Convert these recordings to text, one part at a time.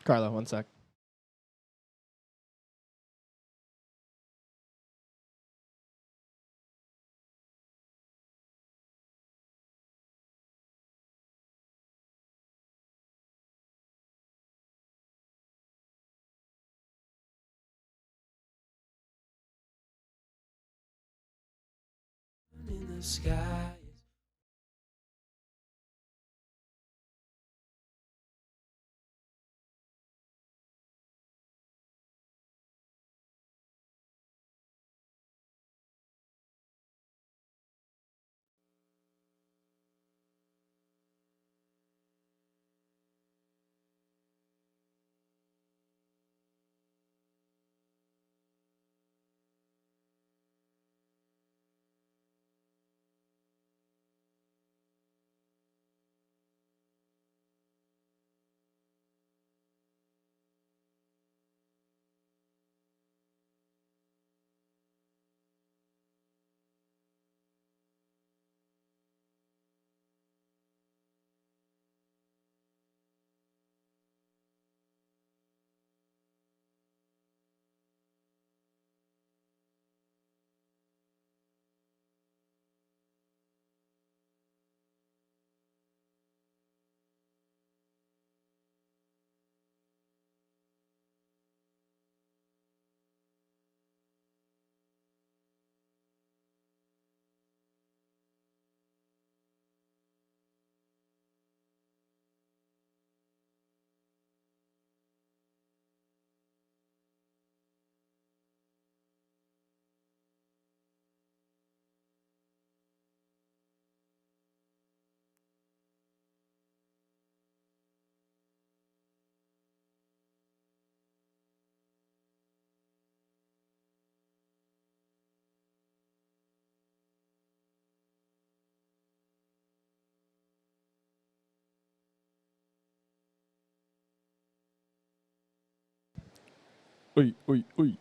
Carla, one sec. In the sky. Uy, uy, uy.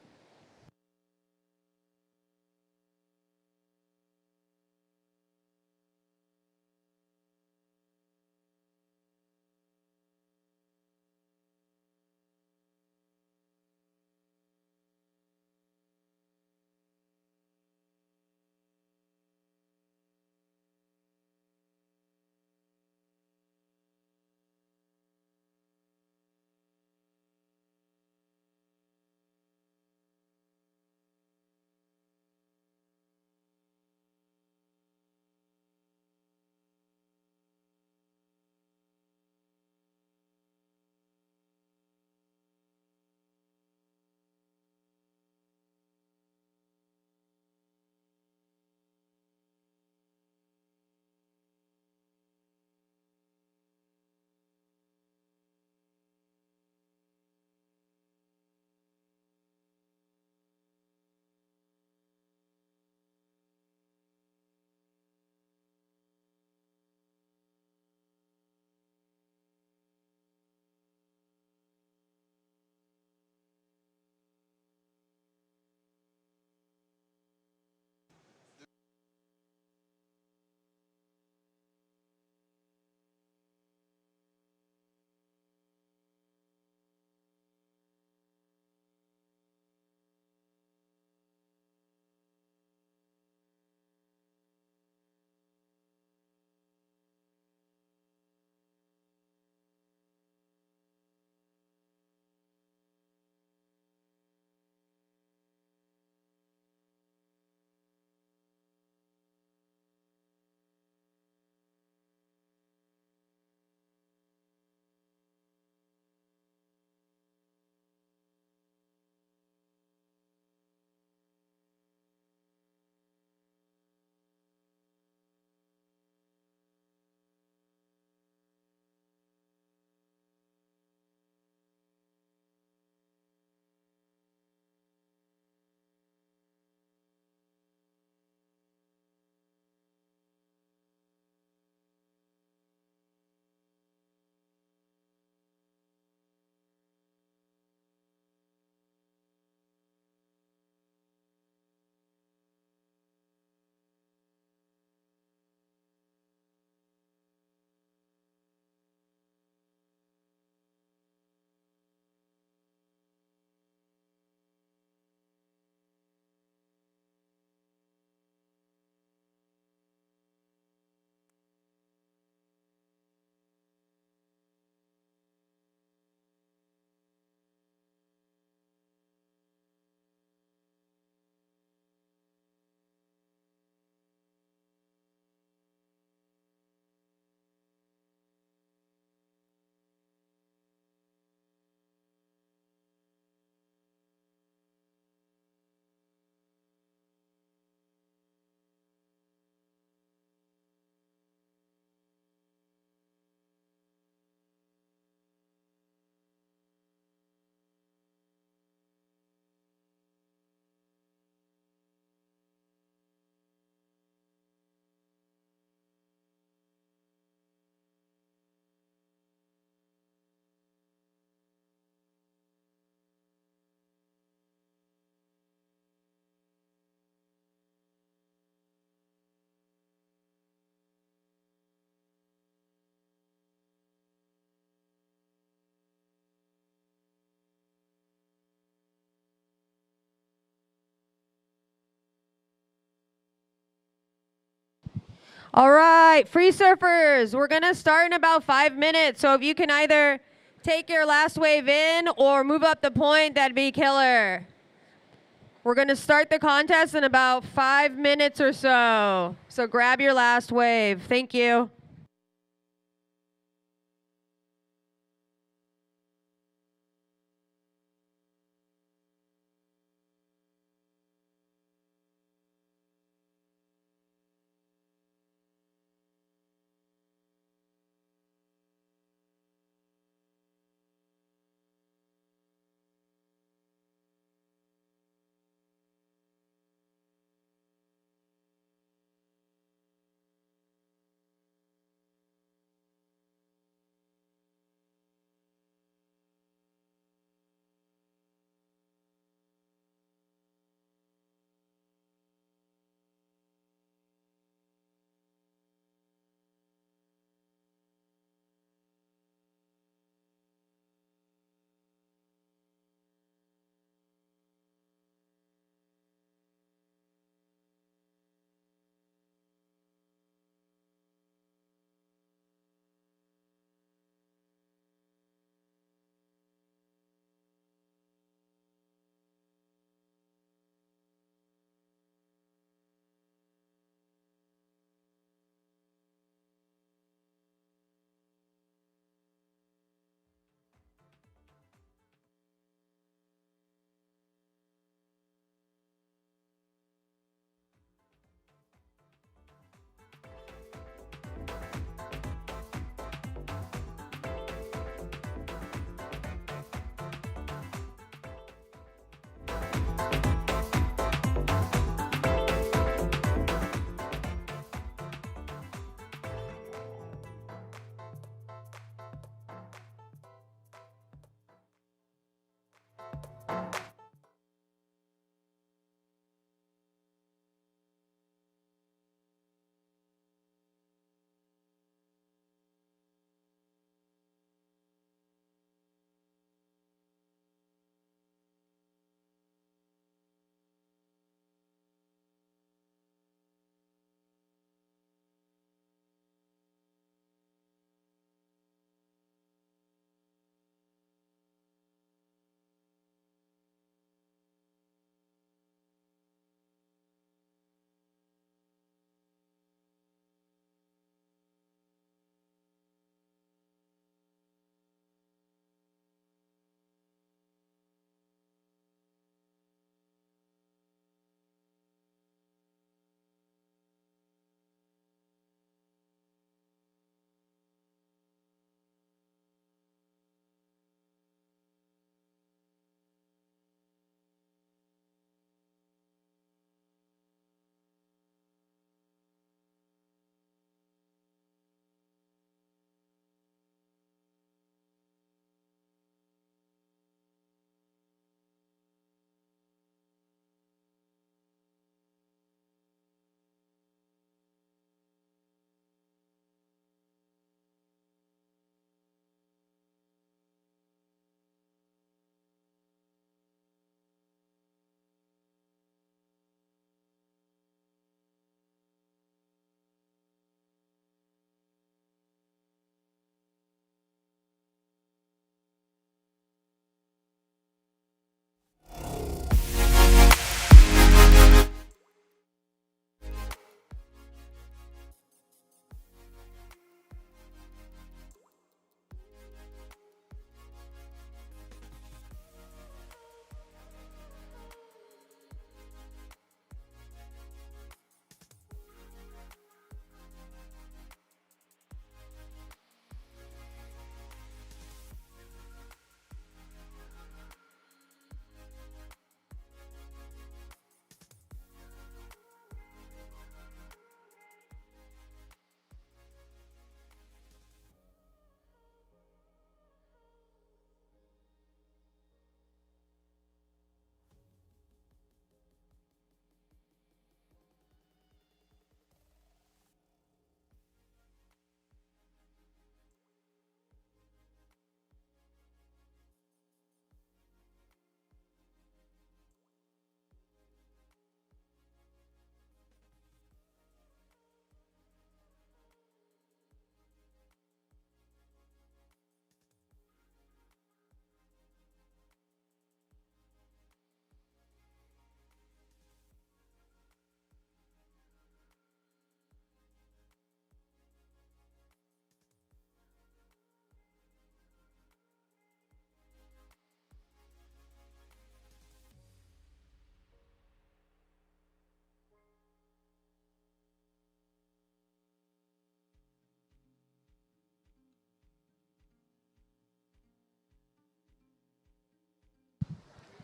All right, free surfers, we're gonna start in about 5 minutes. So if you can either take your last wave in or move up the point, that'd be killer. We're gonna start the contest in about 5 minutes or so. So grab your last wave. Thank you.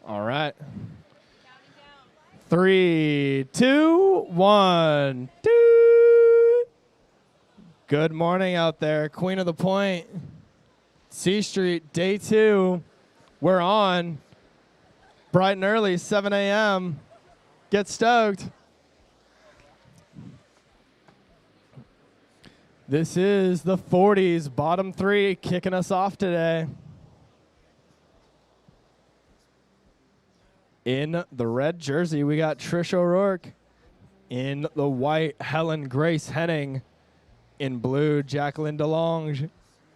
All right. 3, 2, 1. Doo. Good morning out there, Queen of the Point. C Street, day 2. We're on. Bright and early, 7 a.m. Get stoked. This is the 40s, bottom 3, kicking us off today. In the red jersey, we got Trish O'Rourke. In the white, Helen Grace Henning. In blue, Jacqueline DeLonge.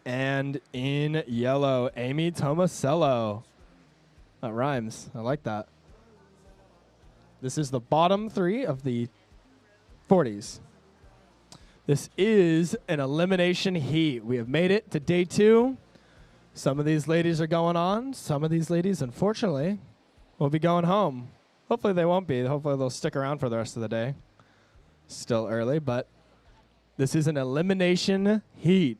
And in yellow, Amy Tomasello. That rhymes. I like that. This is the bottom 3 of the 40s. This is an elimination heat. We have made it to day 2. Some of these ladies are going on. Some of these ladies, unfortunately, will be going home. Hopefully they won't be. Hopefully they'll stick around for the rest of the day. Still early, but this is an elimination heat.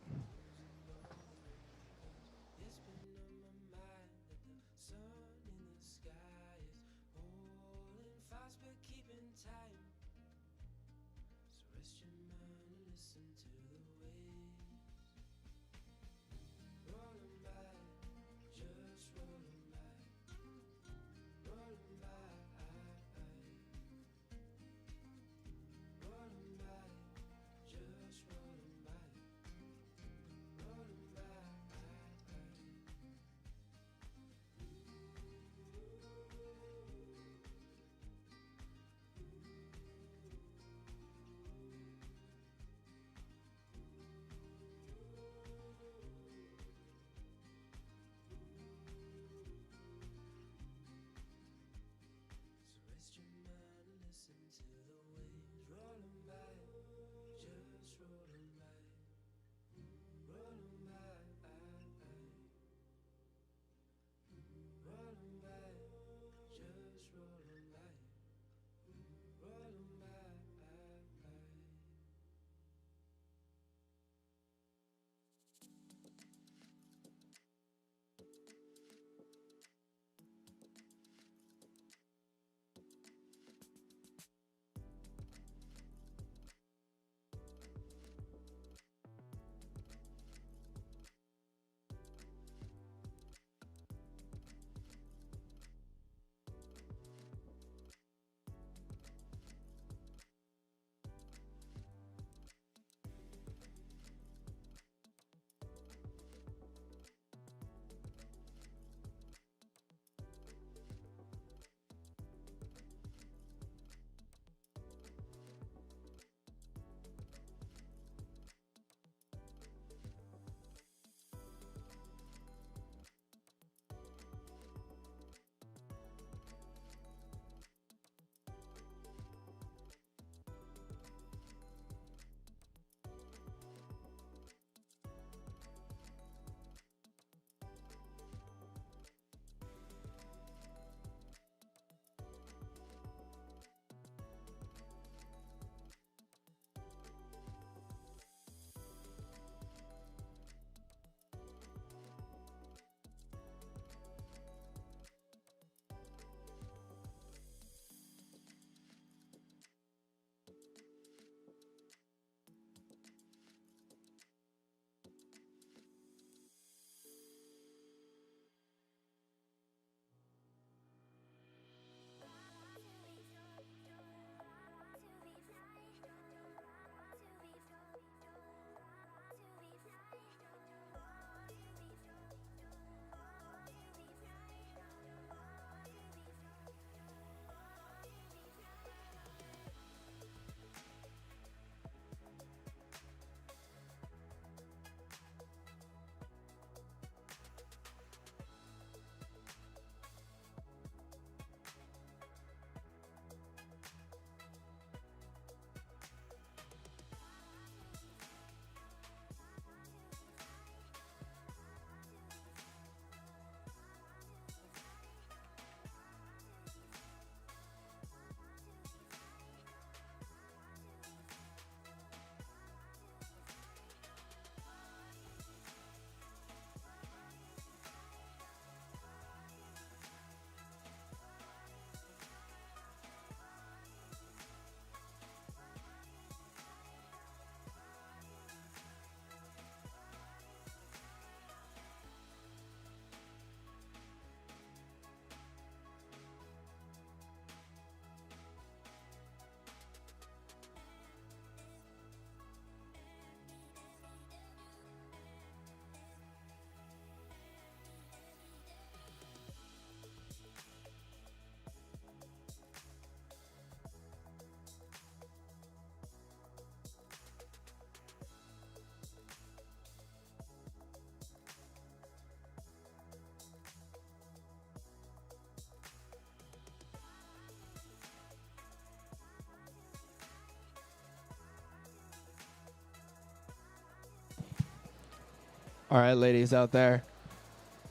All right, ladies out there.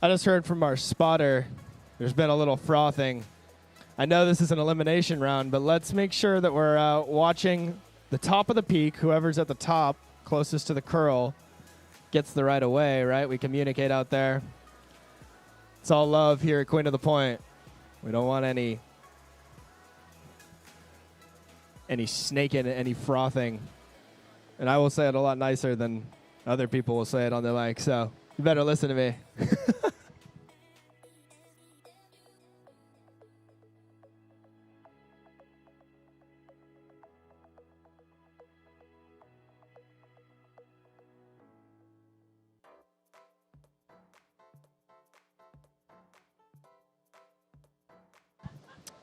I just heard from our spotter. There's been a little frothing. I know this is an elimination round, but let's make sure that we're watching the top of the peak. Whoever's at the top, closest to the curl, gets the right of way, right? We communicate out there. It's all love here at Queen of the Point. We don't want any snaking, any frothing. And I will say it a lot nicer than other people will say it on the mic, so you better listen to me.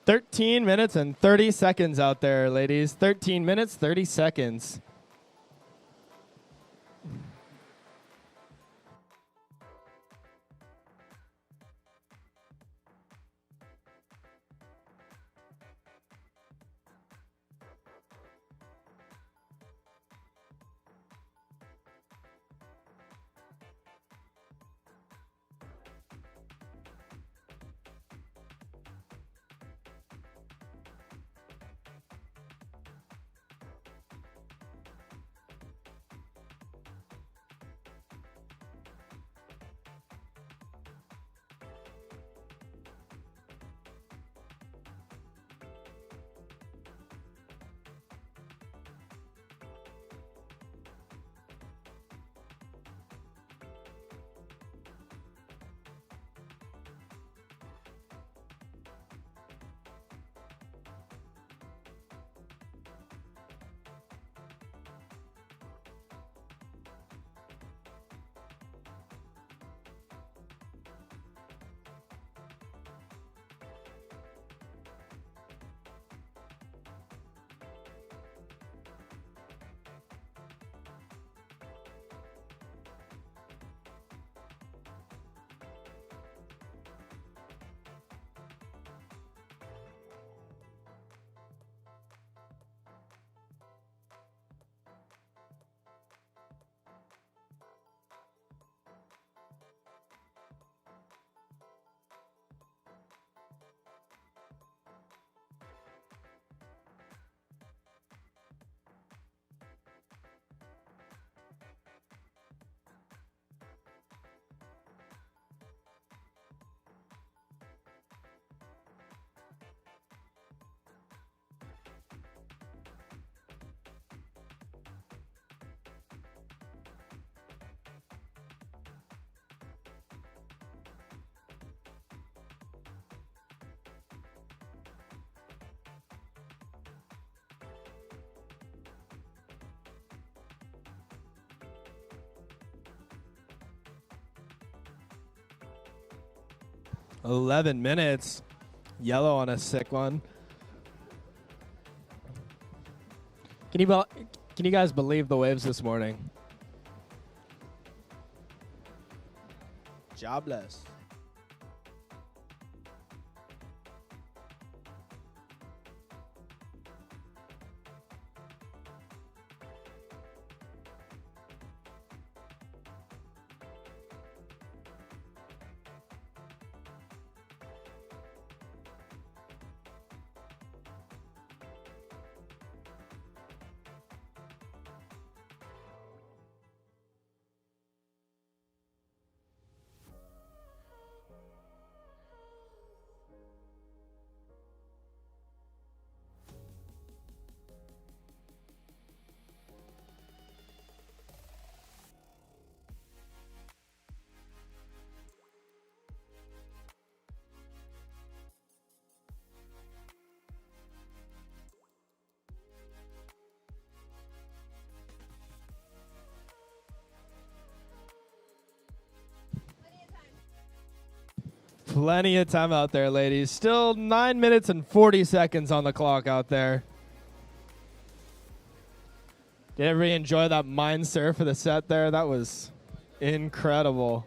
13 minutes and 30 seconds out there, ladies. 13 minutes, 30 seconds. $11 minutes. Yellow on a sick one. Can you guys believe the waves this morning? Jobless. Plenty of time out there, ladies. Still 9 minutes and 40 seconds on the clock out there. Did everybody enjoy that mind surf of the set there? That was incredible.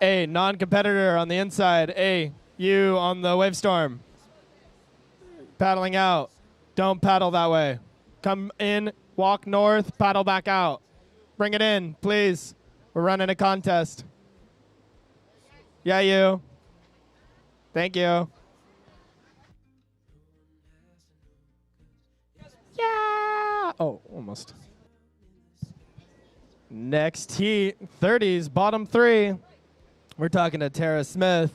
A, non-competitor on the inside. A, you on the Wavestorm. Paddling out. Don't paddle that way. Come in, walk north, paddle back out. Bring it in, please. We're running a contest. Yeah, you. Thank you. Yeah. Oh, almost. Next heat, 30s, bottom 3. We're talking to Tara Smith,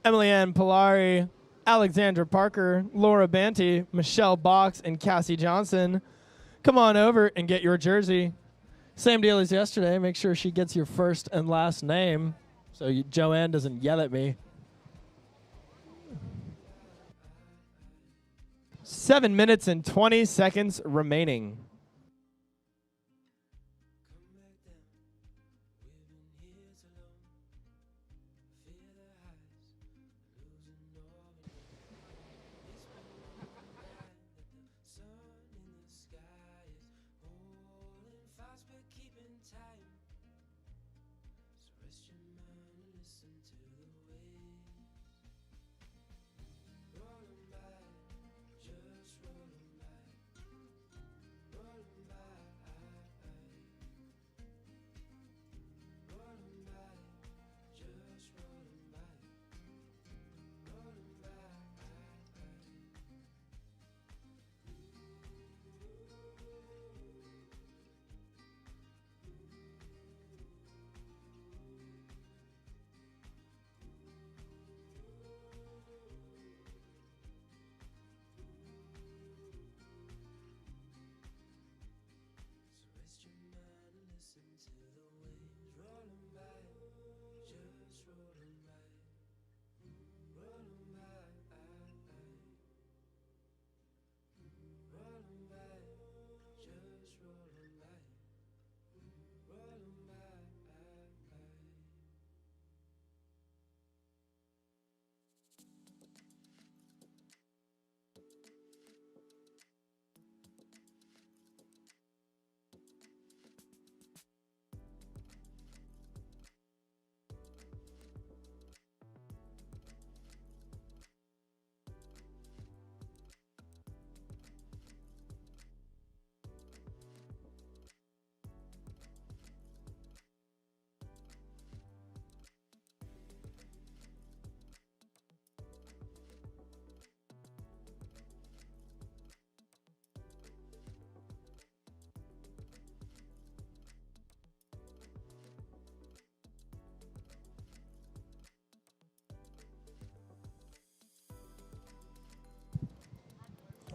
Emily Ann Polari, Alexandra Parker, Laura Banty, Michelle Box, and Cassie Johnson. Come on over and get your jersey. Same deal as yesterday. Make sure she gets your first and last name so Joanne doesn't yell at me. 7 minutes and 20 seconds remaining.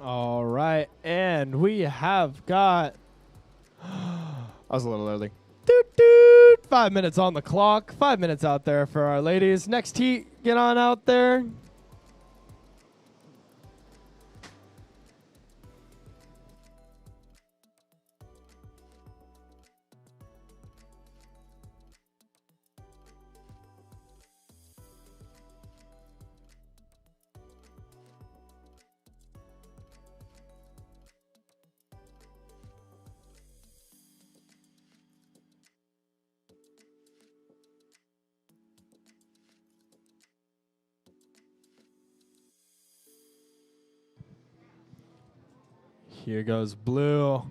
All right, and we have got, I was a little early. Doot, doot. 5 minutes on the clock, 5 minutes out there for our ladies. Next heat, get on out there. Here goes blue.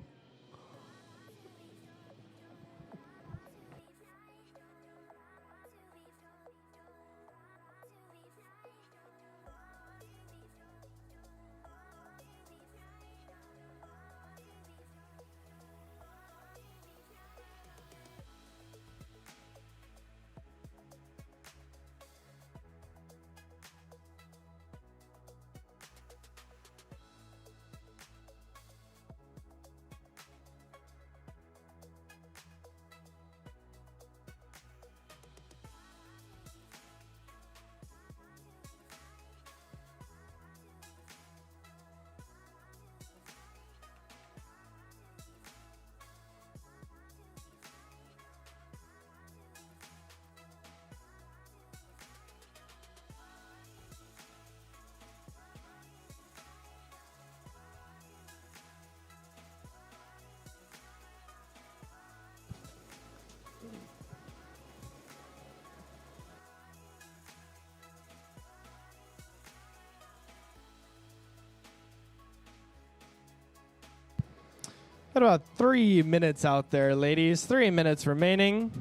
Got about 3 minutes out there, ladies. 3 minutes remaining.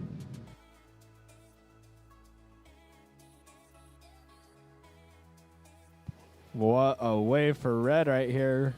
What a wave for red right here.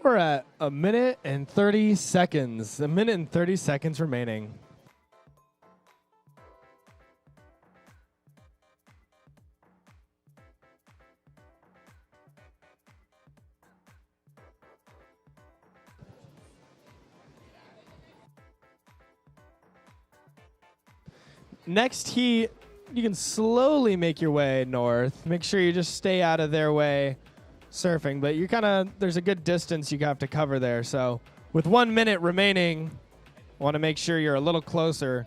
We're at 1 minute and 30 seconds. 1 minute and 30 seconds remaining. Next heat, you can slowly make your way north. Make sure you just stay out of their way surfing, but you there's a good distance you have to cover there. So with 1 minute remaining, want to make sure you're a little closer.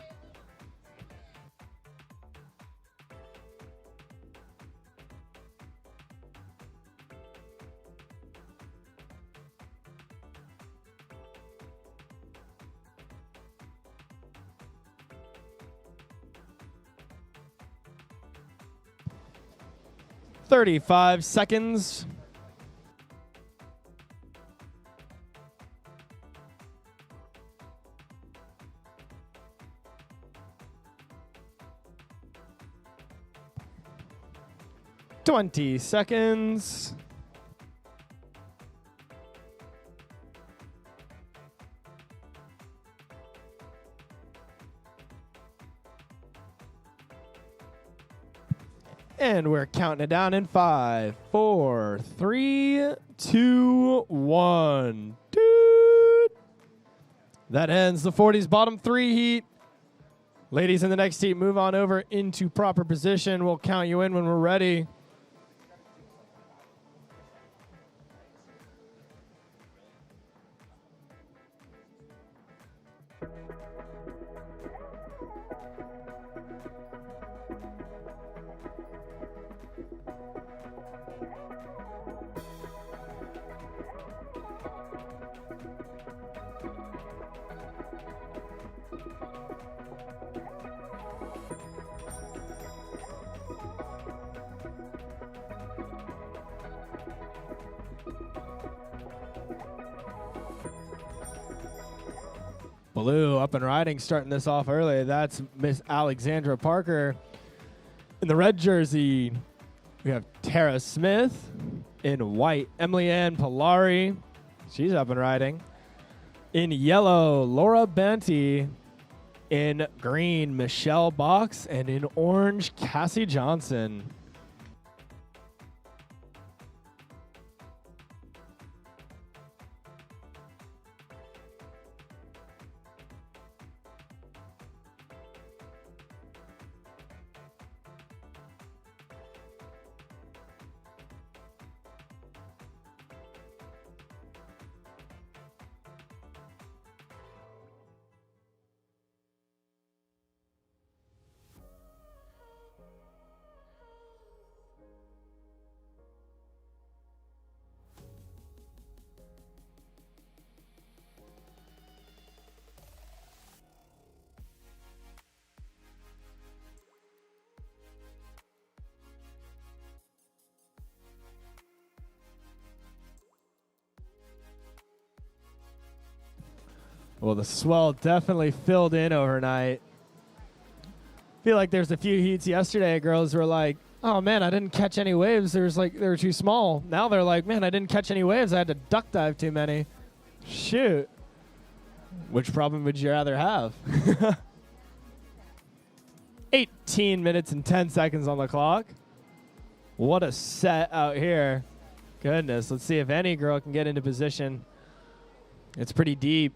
"35 seconds. "20 seconds. And we're counting it down in 5, 4, 3, 2, 1. Dude. That ends the 40s bottom 3 heat. Ladies in the next heat, move on over into proper position. We'll count you in when we're ready. Blue up and riding, starting this off early. That's Miss Alexandra Parker. In the red jersey, we have Tara Smith. In white, Emily Ann Polari. She's up and riding. In yellow, Laura Banty. In green, Michelle Box. And in orange, Cassie Johnson. Well, the swell definitely filled in overnight. Feel like there's a few heats yesterday. Girls were like, "Oh man, I didn't catch any waves. They were too small." Now they're like, "Man, I didn't catch any waves. I had to duck dive too many." Shoot. Which problem would you rather have? 18 minutes and 10 seconds on the clock. What a set out here. Goodness, let's see if any girl can get into position. It's pretty deep.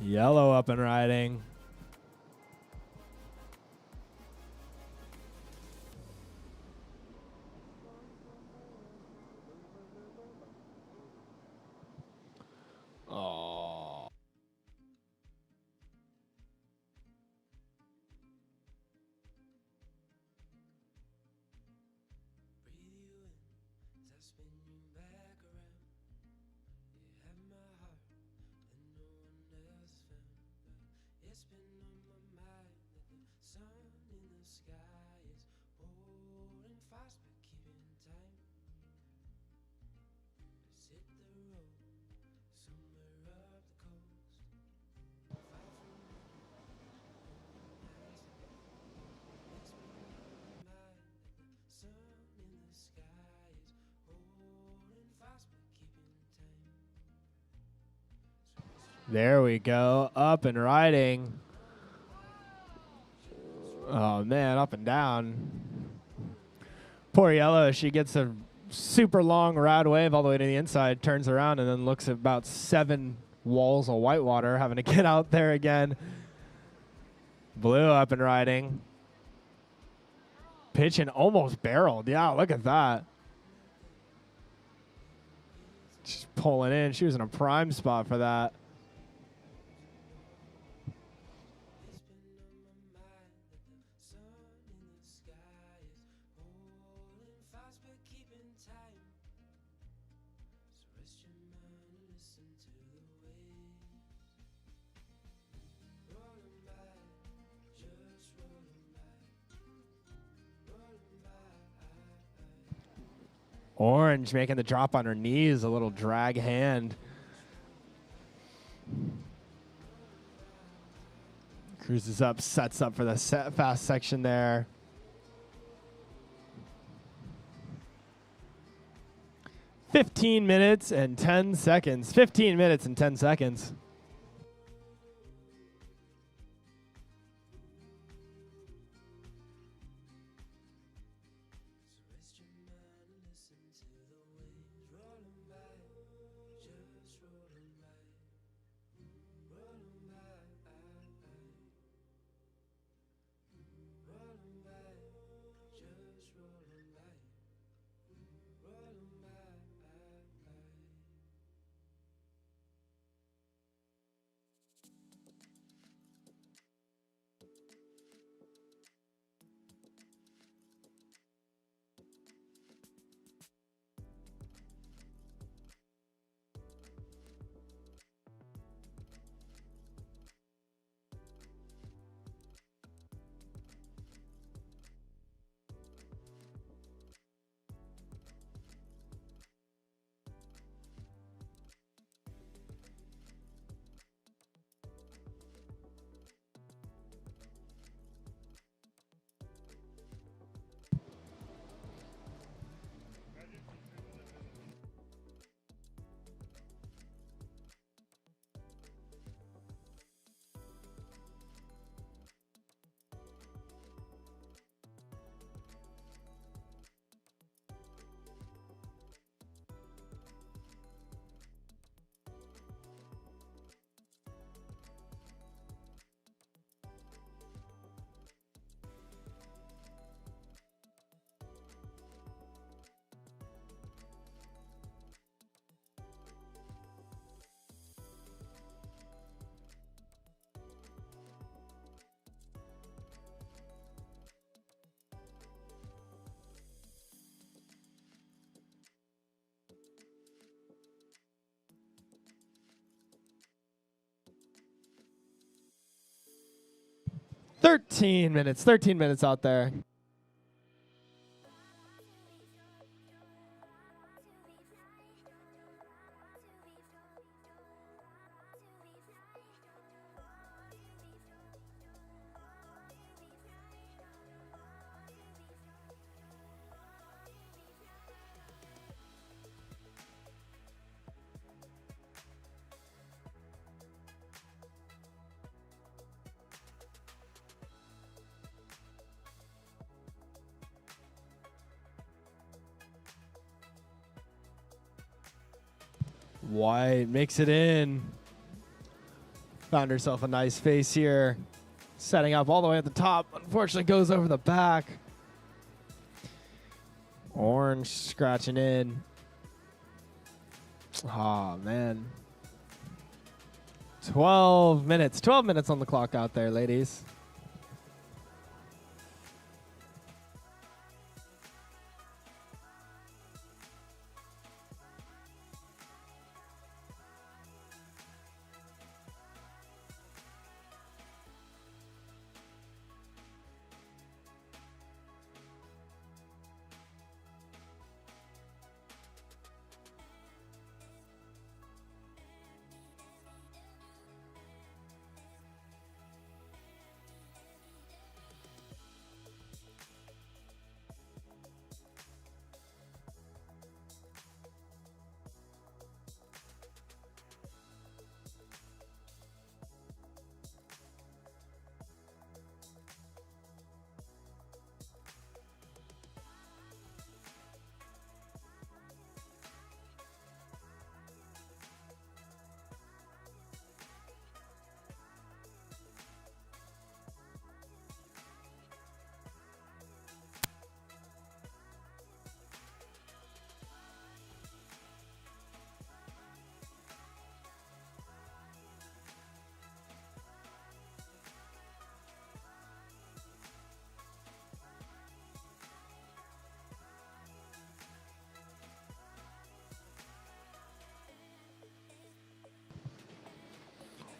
Yellow up and riding. Oh. There we go. Up and riding. Oh, man, up and down. Poor Yellow. She gets a super long rad wave all the way to the inside, turns around, and then looks at about 7 walls of whitewater, having to get out there again. Blue up and riding. Pitching almost barreled. Yeah, look at that. She's pulling in. She was in a prime spot for that. Orange making the drop on her knees, a little drag hand. Cruises up, sets up for the fast section there. "15 minutes and 10 seconds. 15 minutes and 10 seconds. 13 minutes. 13 minutes out there. White makes it in. Found herself a nice face here. Setting up all the way at the top. Unfortunately goes over the back. Orange scratching in. Oh, man. 12 minutes. 12 minutes on the clock out there, ladies.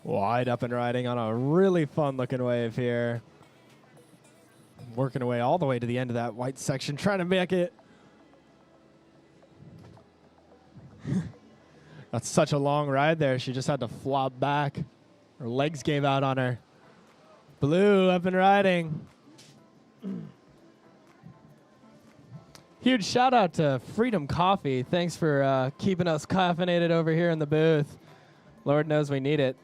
Wide up and riding on a really fun looking wave here. Working away all the way to the end of that white section, trying to make it. That's such a long ride there. She just had to flop back. Her legs gave out on her. Blue up and riding. Huge shout out to Freedom Coffee. Thanks for keeping us caffeinated over here in the booth. Lord knows we need it.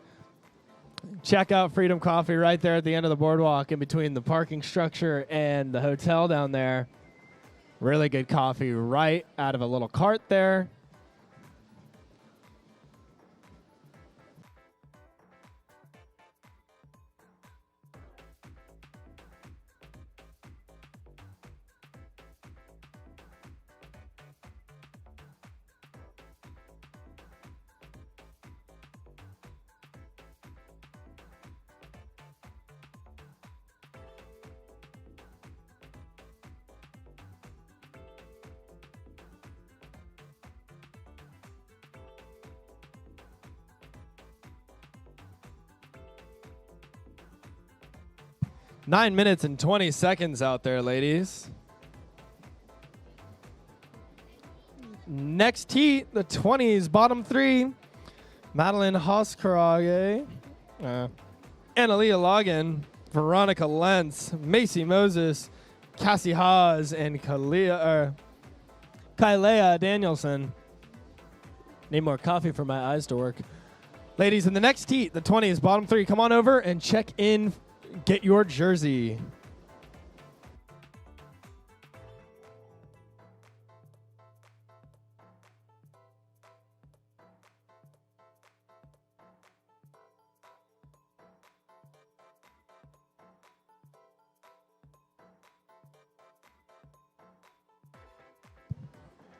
Check out Freedom Coffee right there at the end of the boardwalk in between the parking structure and the hotel down there. Really good coffee right out of a little cart there. Nine minutes and 20 seconds out there, ladies. Next heat, the 20s, bottom three. Madeline Hoskarage, Analia Logan, Veronica Lentz, Macy Moses, Cassie Haas, and Kylea Danielson. Need more coffee for my eyes to work. Ladies, in the next heat, the 20s, bottom three, come on over and check in. Get your jersey.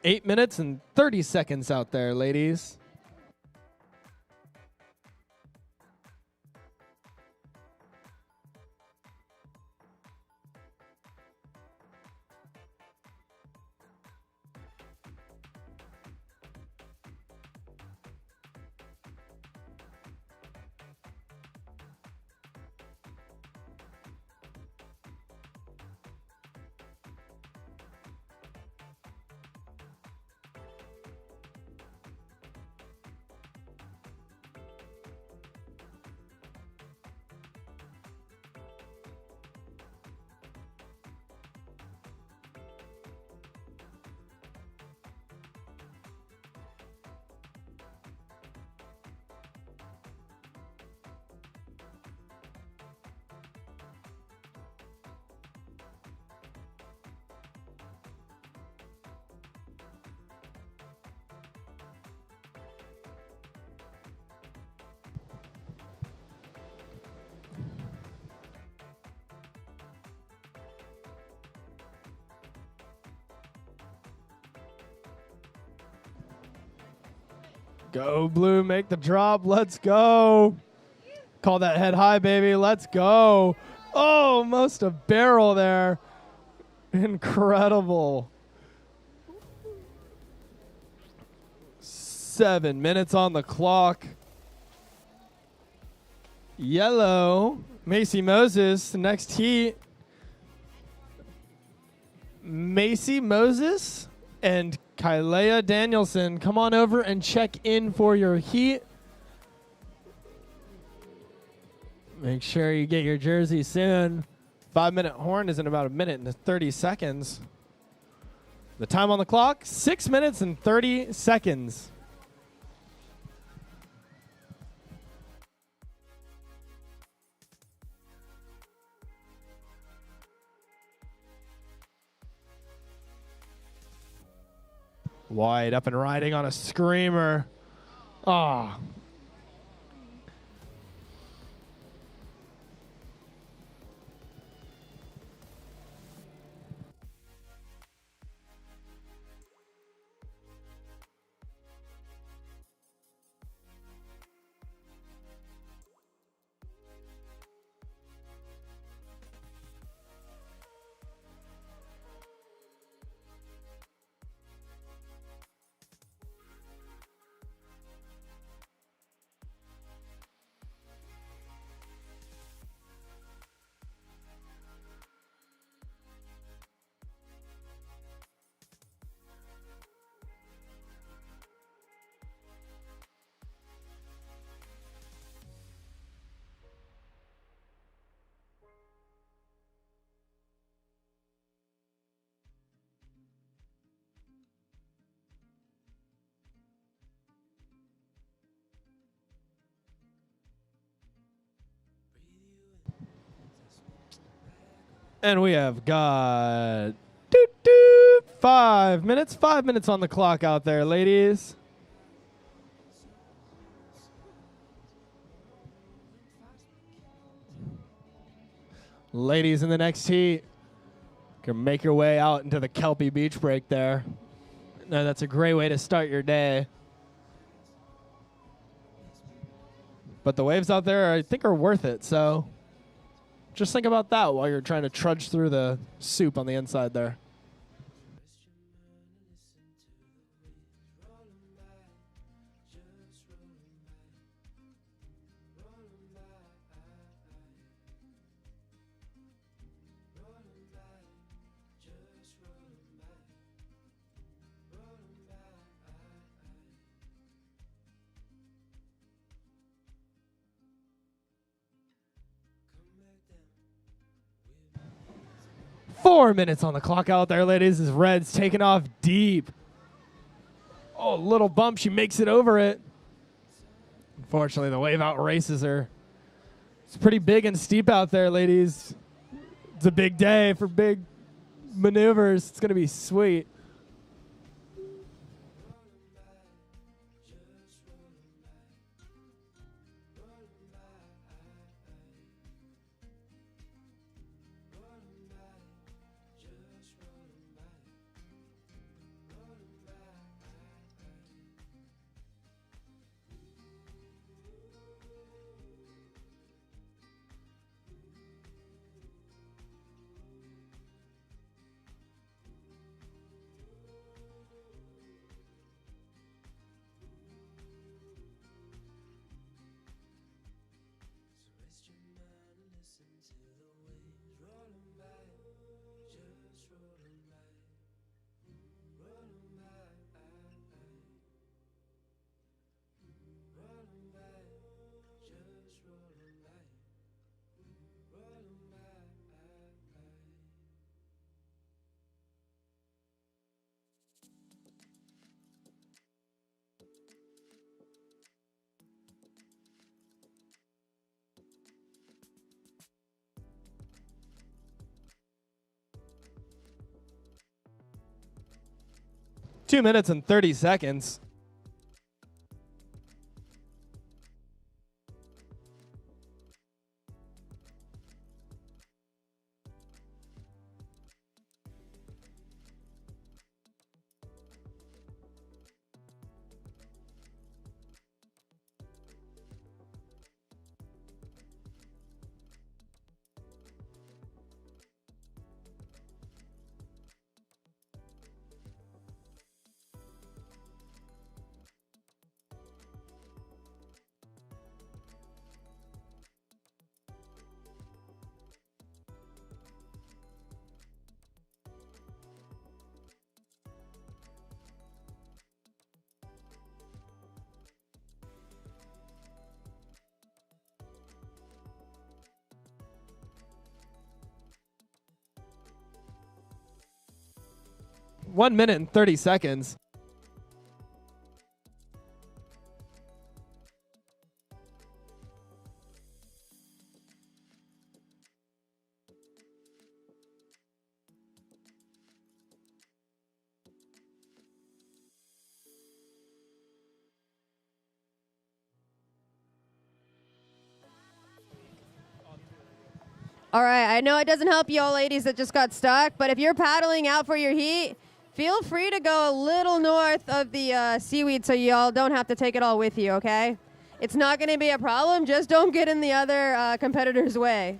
Eight minutes and 30 seconds out there, ladies. Go blue, make the drop. Let's go. Call that head high, baby. Let's go. Oh, almost a barrel there. Incredible. 7 minutes on the clock. Yellow. Macy Moses, next heat. Macy Moses and Kylea Danielson, come on over and check in for your heat. Make sure you get your jersey soon. 5-minute horn is in about 1 minute and 30 seconds. The time on the clock, 6 minutes and 30 seconds. White up and riding on a screamer. Ah. 5 minutes. 5 minutes on the clock out there, ladies. Ladies in the next heat, can make your way out into the Kelpie beach break there. No, that's a great way to start your day. But the waves out there, I think, are worth it. So just think about that while you're trying to trudge through the soup on the inside there. Four minutes on the clock out there, ladies, as Red's taking off deep. Oh, little bump. She makes it over it. Unfortunately, the wave outraces her. It's pretty big and steep out there, ladies. It's a big day for big maneuvers. It's going to be sweet. Two minutes and 30 seconds. 1 minute and 30 seconds. All right, I know it doesn't help you all ladies that just got stuck, but if you're paddling out for your heat, feel free to go a little north of the seaweed so you all don't have to take it all with you, okay? It's not going to be a problem. Just don't get in the other competitor's way.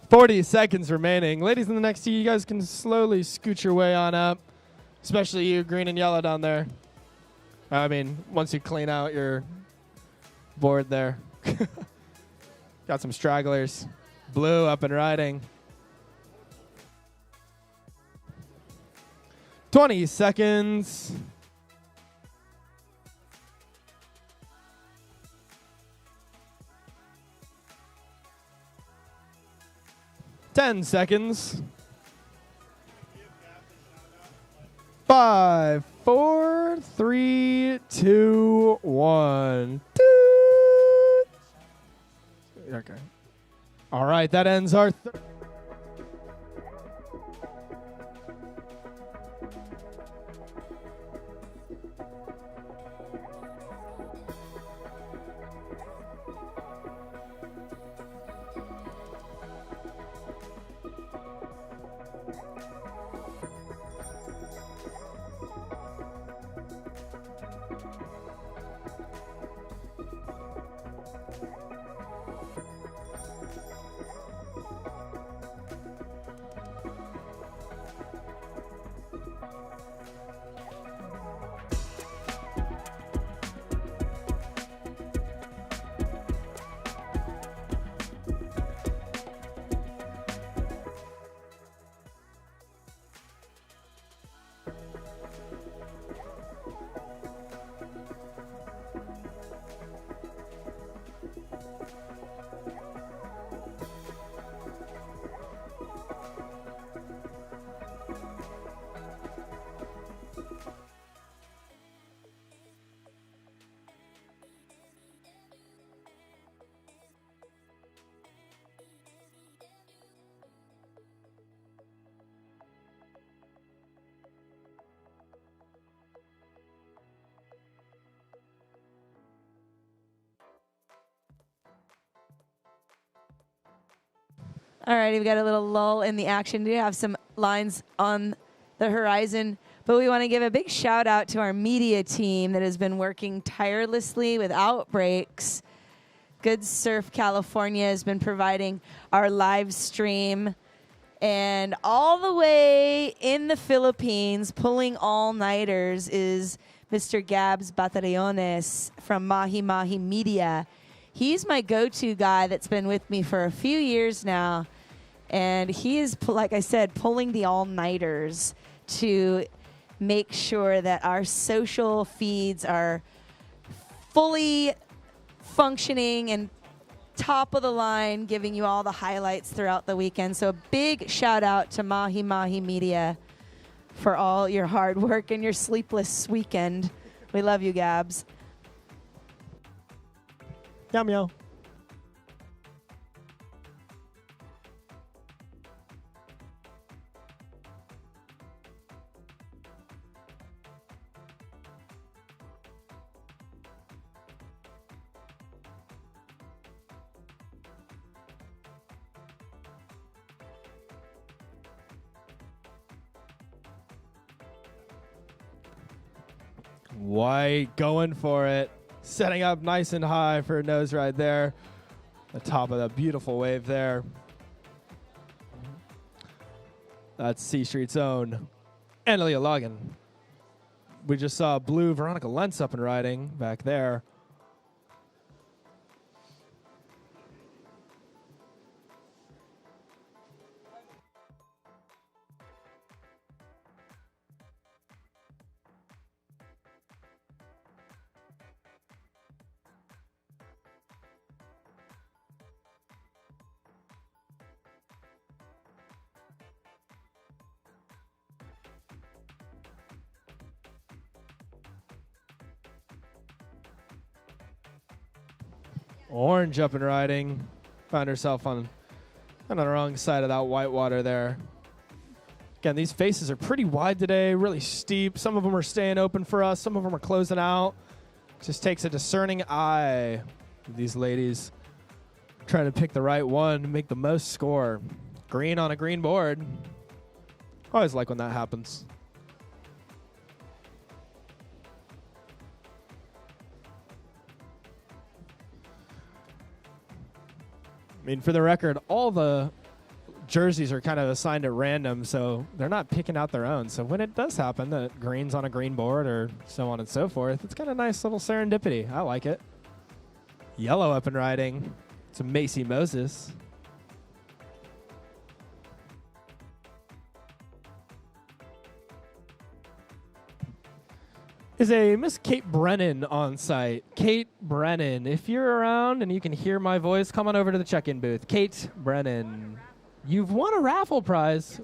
"40 seconds remaining. Ladies in the next tee, you guys can slowly scoot your way on up, especially you green and yellow down there. I mean, once you clean out your board there. Got some stragglers. Blue up and riding. 20 seconds. Ten seconds. 5, 4, 3, 2, 1. Okay. All right, that ends our All righty, we got a little lull in the action. We have some lines on the horizon, but we want to give a big shout out to our media team that has been working tirelessly without breaks. Good Surf California has been providing our live stream, and all the way in the Philippines, pulling all-nighters is Mr. Gabs Batallones from Mahi Mahi Media. He's my go-to guy that's been with me for a few years now, and he is, like I said, pulling the all-nighters to make sure that our social feeds are fully functioning and top of the line, giving you all the highlights throughout the weekend. So a big shout out to Mahi Mahi Media for all your hard work and your sleepless weekend. We love you, Gabs. Meow meow. White going for it. Setting up nice and high for a nose ride there. The top of the beautiful wave there. That's C Street's own Annalia Logan. We just saw blue Veronica Lentz up and riding back there. Orange up and riding. Found herself on the wrong side of that white water there. Again, these faces are pretty wide today, really steep. Some of them are staying open for us. Some of them are closing out. Just takes a discerning eye. These ladies trying to pick the right one to make the most score. Green on a green board. Always like when that happens. I mean, for the record, all the jerseys are kind of assigned at random, so they're not picking out their own. So when it does happen that green's on a green board or so on and so forth, it's kind of a nice little serendipity. I like it. Yellow up and riding. It's a Macy Moses. Is a Miss Kate Brennan on site. Kate Brennan, if you're around and you can hear my voice, come on over to the check-in booth. Kate Brennan, you've won a raffle prize.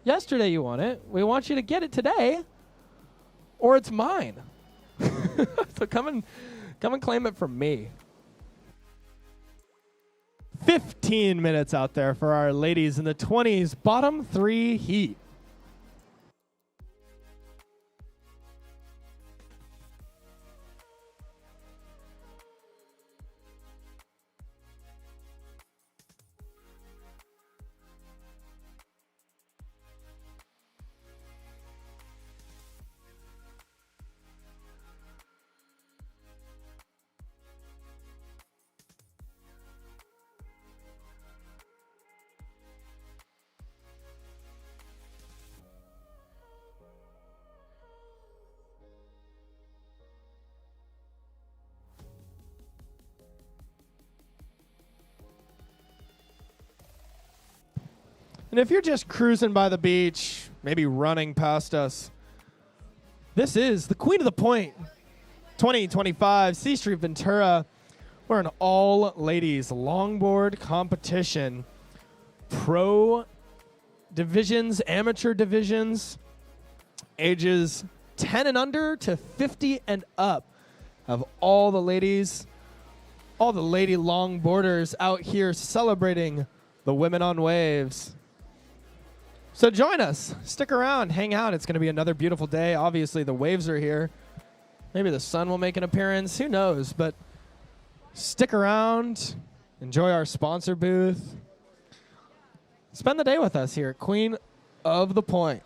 Yesterday you won it. We want you to get it today, or it's mine. So come and claim it from me. 15 minutes out there for our ladies in the 20s, bottom 3 heat. And if you're just cruising by the beach, maybe running past us, this is the Queen of the Point 2025 C Street Ventura. We're an all-ladies longboard competition. Pro divisions, amateur divisions, ages 10 and under to 50 and up of all the ladies, all the lady longboarders out here celebrating the women on waves. So join us. Stick around. Hang out. It's going to be another beautiful day. Obviously, the waves are here. Maybe the sun will make an appearance. Who knows? But stick around. Enjoy our sponsor booth. Spend the day with us here at Queen of the Point.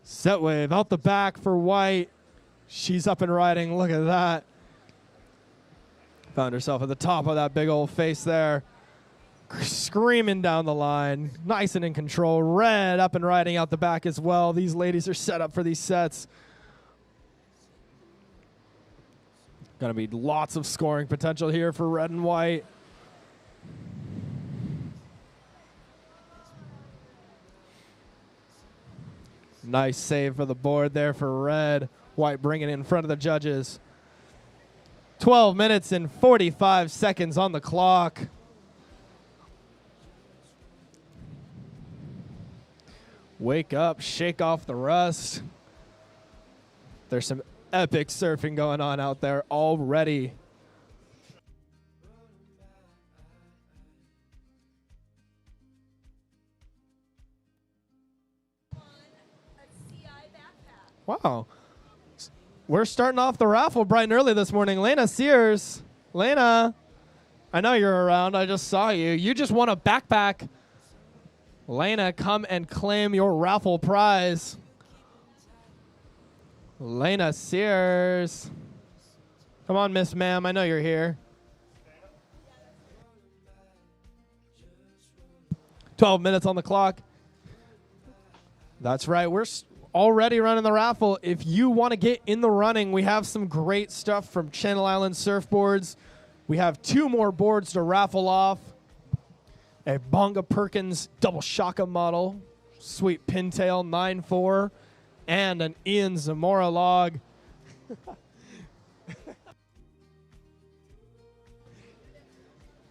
Set wave out the back for white. She's up and riding. Look at that. Found herself at the top of that big old face there. Screaming down the line. Nice and in control. Red up and riding out the back as well. These ladies are set up for these sets. Gonna be lots of scoring potential here for red and white. Nice save for the board there for red. White bringing it in front of the judges. 12 minutes and 45 seconds on the clock. Wake up, shake off the rust. There's some epic surfing going on out there already. Wow. We're starting off the raffle bright and early this morning. Lena Sears. Lena, I know you're around. I just saw you. You just won a backpack. Lena, come and claim your raffle prize. Lena Sears. Come on, Miss Ma'am. I know you're here. 12 minutes on the clock. That's right. We're already running the raffle. If you want to get in the running, we have some great stuff from Channel Island Surfboards. We have 2 more boards to raffle off. A Bonga Perkins double shaka model, sweet pintail 9.4, and an Ian Zamora log.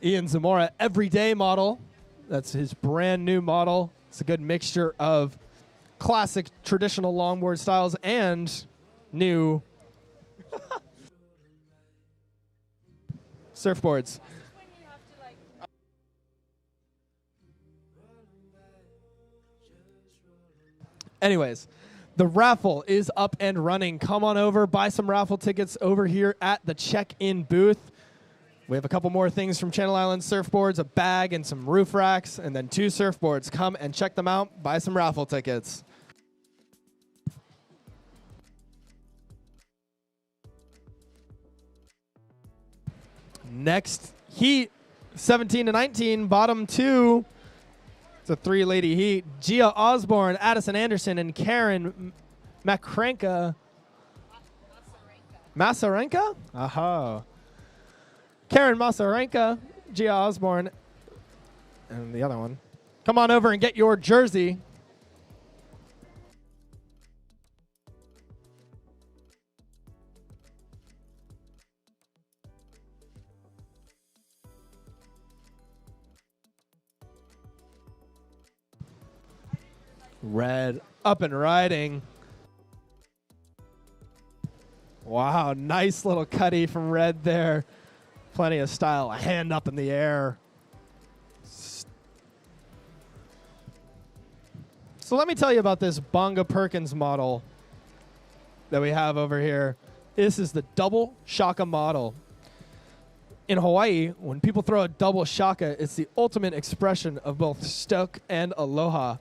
Ian Zamora everyday model. That's his brand new model. It's a good mixture of classic traditional longboard styles and new surfboards. Anyways, the raffle is up and running. Come on over, buy some raffle tickets over here at the check-in booth. We have a couple more things from Channel Islands Surfboards, a bag and some roof racks, and then 2 surfboards. Come and check them out, buy some raffle tickets. Next heat, 17 to 19, bottom 2. It's a 3-lady heat. Gia Osborne, Addison Anderson, and Karen Makrenka. Masarenka? Aha. Karen Masarenka, Gia Osborne, and the other one. Come on over and get your jersey. Red up and riding. Wow, nice little cutty from Red there. Plenty of style. A hand up in the air. So let me tell you about this Bonga Perkins model that we have over here. This is the double shaka model. In Hawaii, when people throw a double shaka, it's the ultimate expression of both stoke and aloha.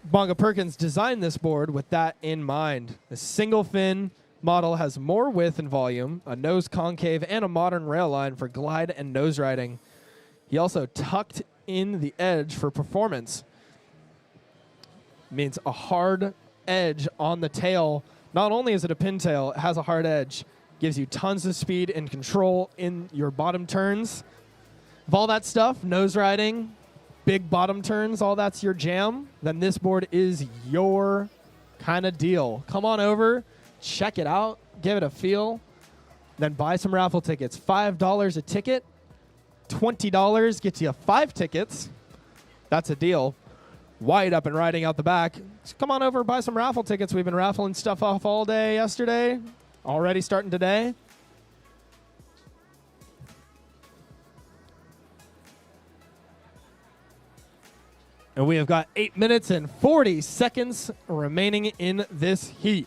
Bonga Perkins designed this board with that in mind. The single fin model has more width and volume, a nose concave, and a modern rail line for glide and nose riding. He also tucked in the edge for performance. Means a hard edge on the tail. Not only is it a pintail, it has a hard edge. Gives you tons of speed and control in your bottom turns. If all that stuff, nose riding, big bottom turns, all that's your jam, then this board is your kind of deal. Come on over, check it out, give it a feel, then buy some raffle tickets. $5 a ticket, $20 gets you 5 tickets. That's a deal. White up and riding out the back. So come on over, buy some raffle tickets. We've been raffling stuff off all day yesterday, already starting today. And we have got 8 minutes and 40 seconds remaining in this heat.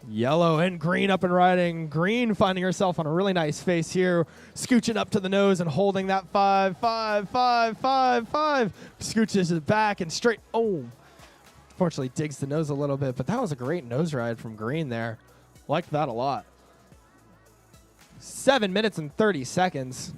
Yellow and green up and riding. Green finding herself on a really nice face here. Scooching up to the nose and holding that 5, 5, 5, 5, 5. Scooches it back and straight. Oh, fortunately digs the nose a little bit, but that was a great nose ride from Green there. Liked that a lot. 7 minutes and 30 seconds.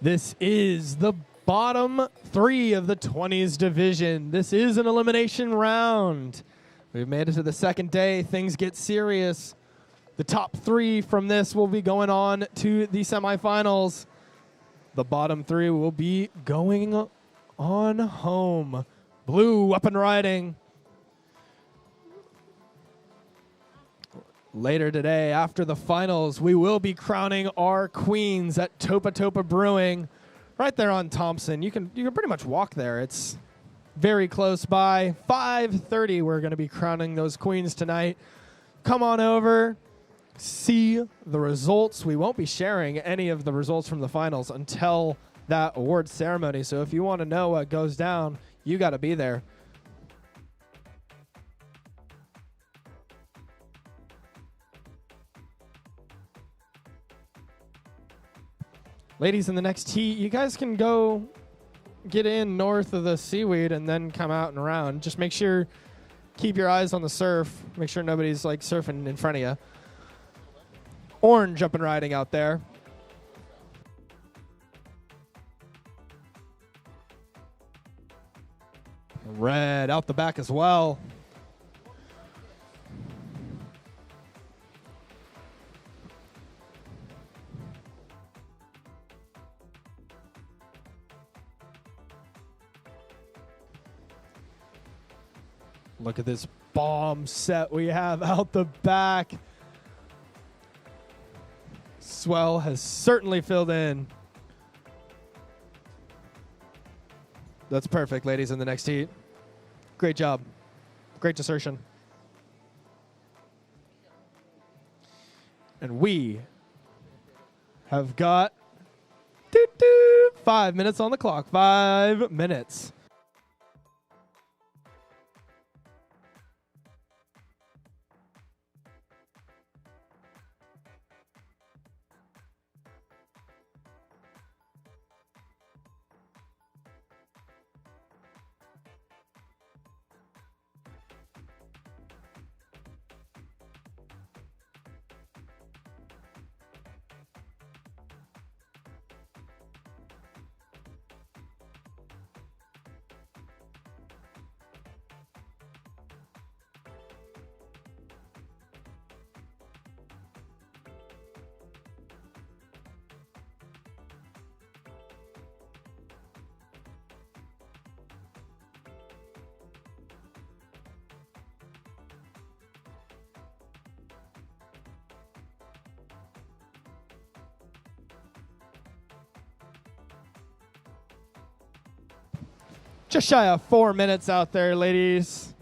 This is the bottom 3 of the 20s division. This is an elimination round. We've made it to the second day. Things get serious. The top 3 from this will be going on to the semifinals. The bottom 3 will be going on home. Blue up and riding. Later today, after the finals, we will be crowning our queens at Topa Topa Brewing, right there on Thompson. You can pretty much walk there. It's very close by. 5:30, we're going to be crowning those queens tonight. Come on over, see the results. We won't be sharing any of the results from the finals until that award ceremony. So if you want to know what goes down, you got to be there. Ladies, in the next heat, you guys can go get in north of the seaweed and then come out and around. Just make sure, keep your eyes on the surf. Make sure nobody's like surfing in front of you. Orange up and riding out there. Red out the back as well. Look at this bomb set we have out the back. Swell has certainly filled in. That's perfect, ladies, in the next heat. Great job. Great desertion. And we have got 5 minutes on the clock. 5 minutes. Just shy of 4 minutes out there, ladies.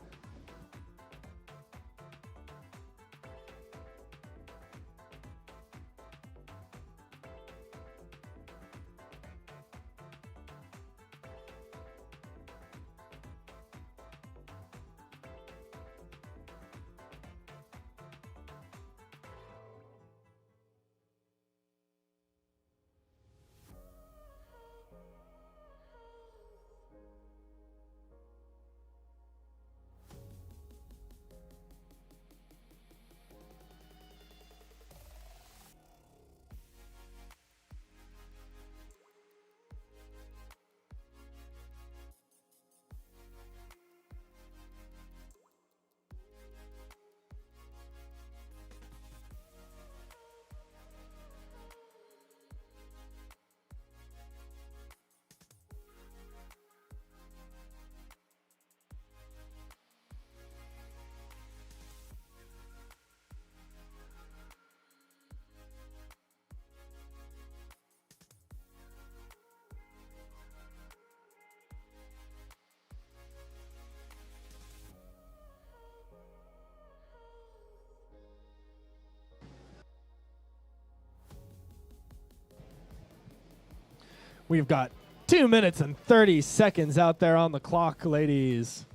We've got 2 minutes and 30 seconds out there on the clock, ladies.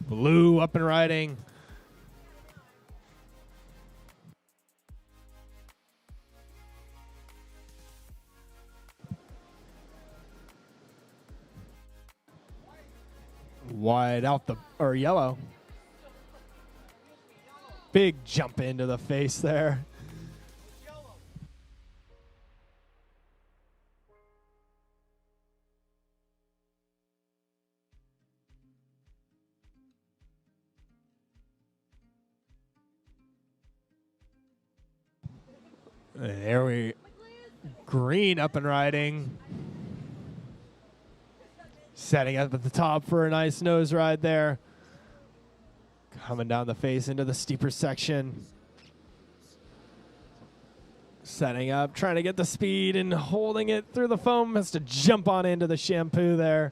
Blue up and riding. Wide out the, or yellow. Big jump into the face there. There we, green up and riding. Setting up at the top for a nice nose ride there. Coming down the face into the steeper section. Setting up, trying to get the speed and holding it through the foam. Has to jump on into the shampoo there.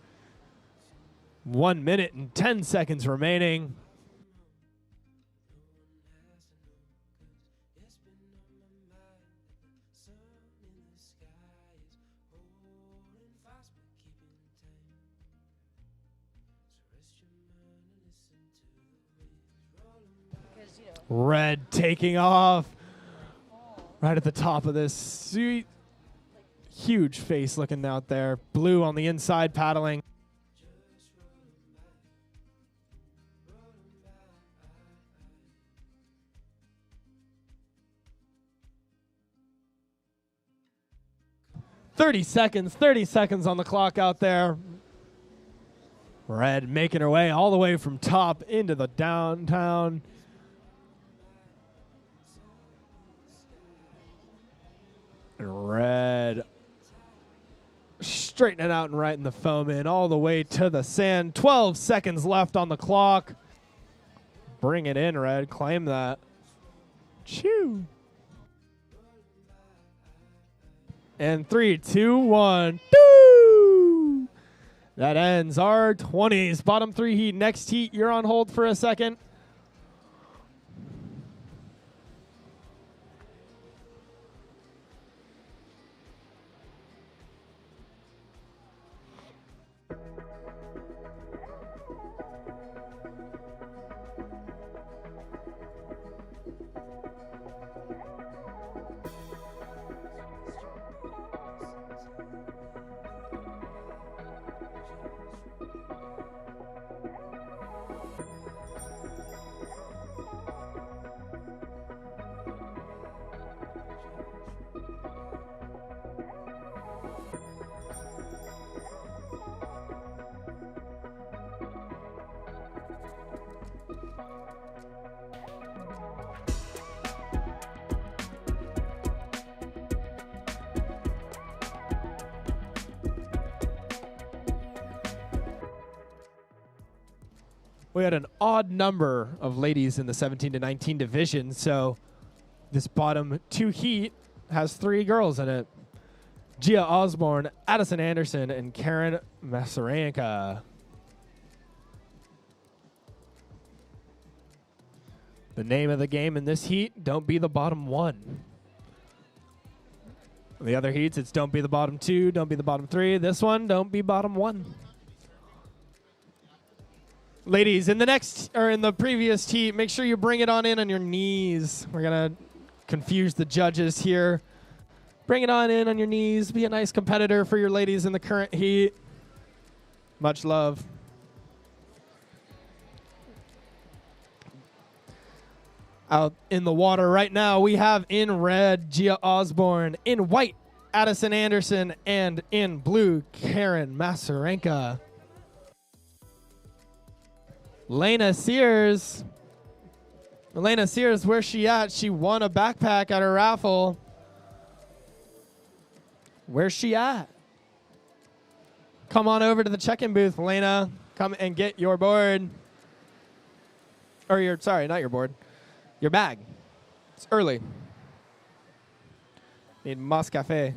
1 minute and 10 seconds remaining. Red taking off right at the top of this sweet, huge face looking out there. Blue on the inside paddling. Thirty seconds on the clock out there. Red making her way all the way from top into the downtown. Red straightening out and right in the foam in all the way to the sand. 12 seconds left on the clock. Bring it in, Red. Claim that. Chew. And 3, 2, 1. Doo! That ends our 20s. Bottom 3 heat. Next heat, you're on hold for a second. We had an odd number of ladies in the 17 to 19 division, so this bottom 2 heat has 3 girls in it. Gia Osborne, Addison Anderson, and Karen Masarenka. The name of the game in this heat, don't be the bottom 1. The other heats, it's don't be the bottom 2, don't be the bottom 3. This one, don't be bottom 1. Ladies, in the previous heat, make sure you bring it on in on your knees. We're gonna confuse the judges here. Bring it on in on your knees. Be a nice competitor for your ladies in the current heat. Much love. Out in the water right now, we have in red, Gia Osborne. In white, Addison Anderson. And in blue, Karen Masarenka. Lena Sears. Elena Sears, where's she at? She won a backpack at her raffle. Where's she at? Come on over to the check-in booth, Elena. Come and get your board. Or your, sorry, not your board. Your bag. It's early. Need mas cafe.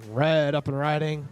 Red up and riding.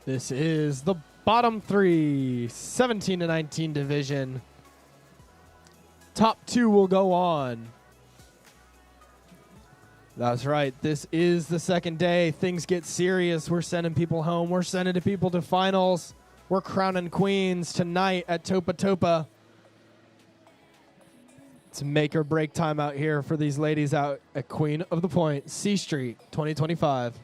This is the bottom three, 17 to 19 division. Top two will go on. That's right. This is the second day. Things get serious. We're sending people home. We're sending people to finals. We're crowning queens tonight at Topa Topa. It's make or break time out here for these ladies out at Queen of the Point, C Street, 2025.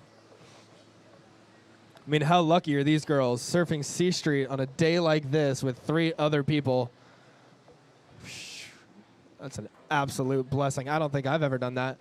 I mean, how lucky are these girls surfing C Street on a day like this with 3 other people? That's an absolute blessing. I don't think I've ever done that.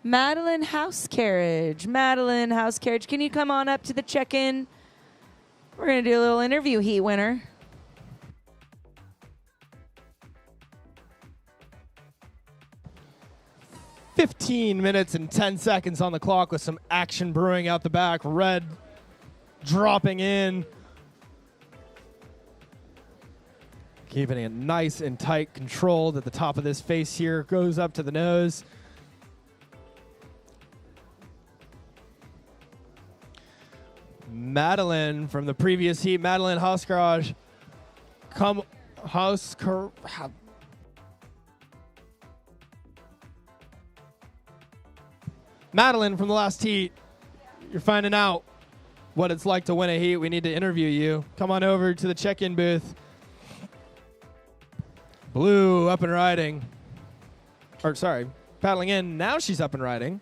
Madeline House Carriage. Madeline House Carriage, can you come on up to the check-in? We're going to do a little interview, heat winner. "15 minutes and 10 seconds on the clock with some action brewing out the back. Red dropping in. Keeping it nice and tight, controlled at the top of this face here. Goes up to the nose. Madeline from the previous heat, Madeline House Garage. Madeline from the last heat, you're finding out what it's like to win a heat. We need to interview you. Come on over to the check-in booth. Blue up and riding. Or sorry, paddling in. Now she's up and riding.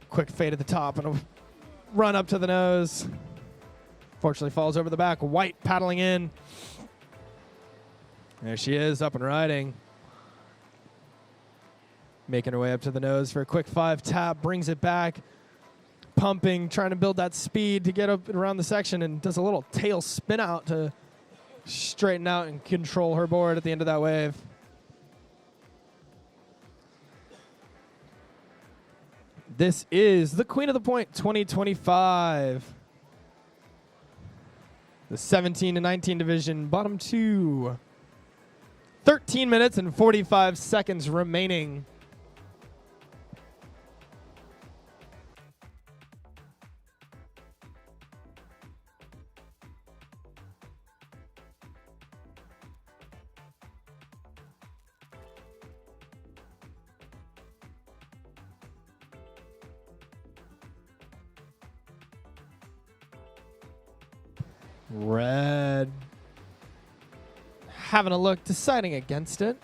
Quick fade at the top and a run up to the nose. Fortunately falls over the back. White paddling in. There she is, up and riding. Making her way up to the nose for a quick 5 tap. Brings it back. Pumping, trying to build that speed to get up and around the section, and does a little tail spin out to straighten out and control her board at the end of that wave. This is the Queen of the Point 2025. The 17 to 19 division, bottom two. 13 minutes and 45 seconds remaining. Red having a look, deciding against it.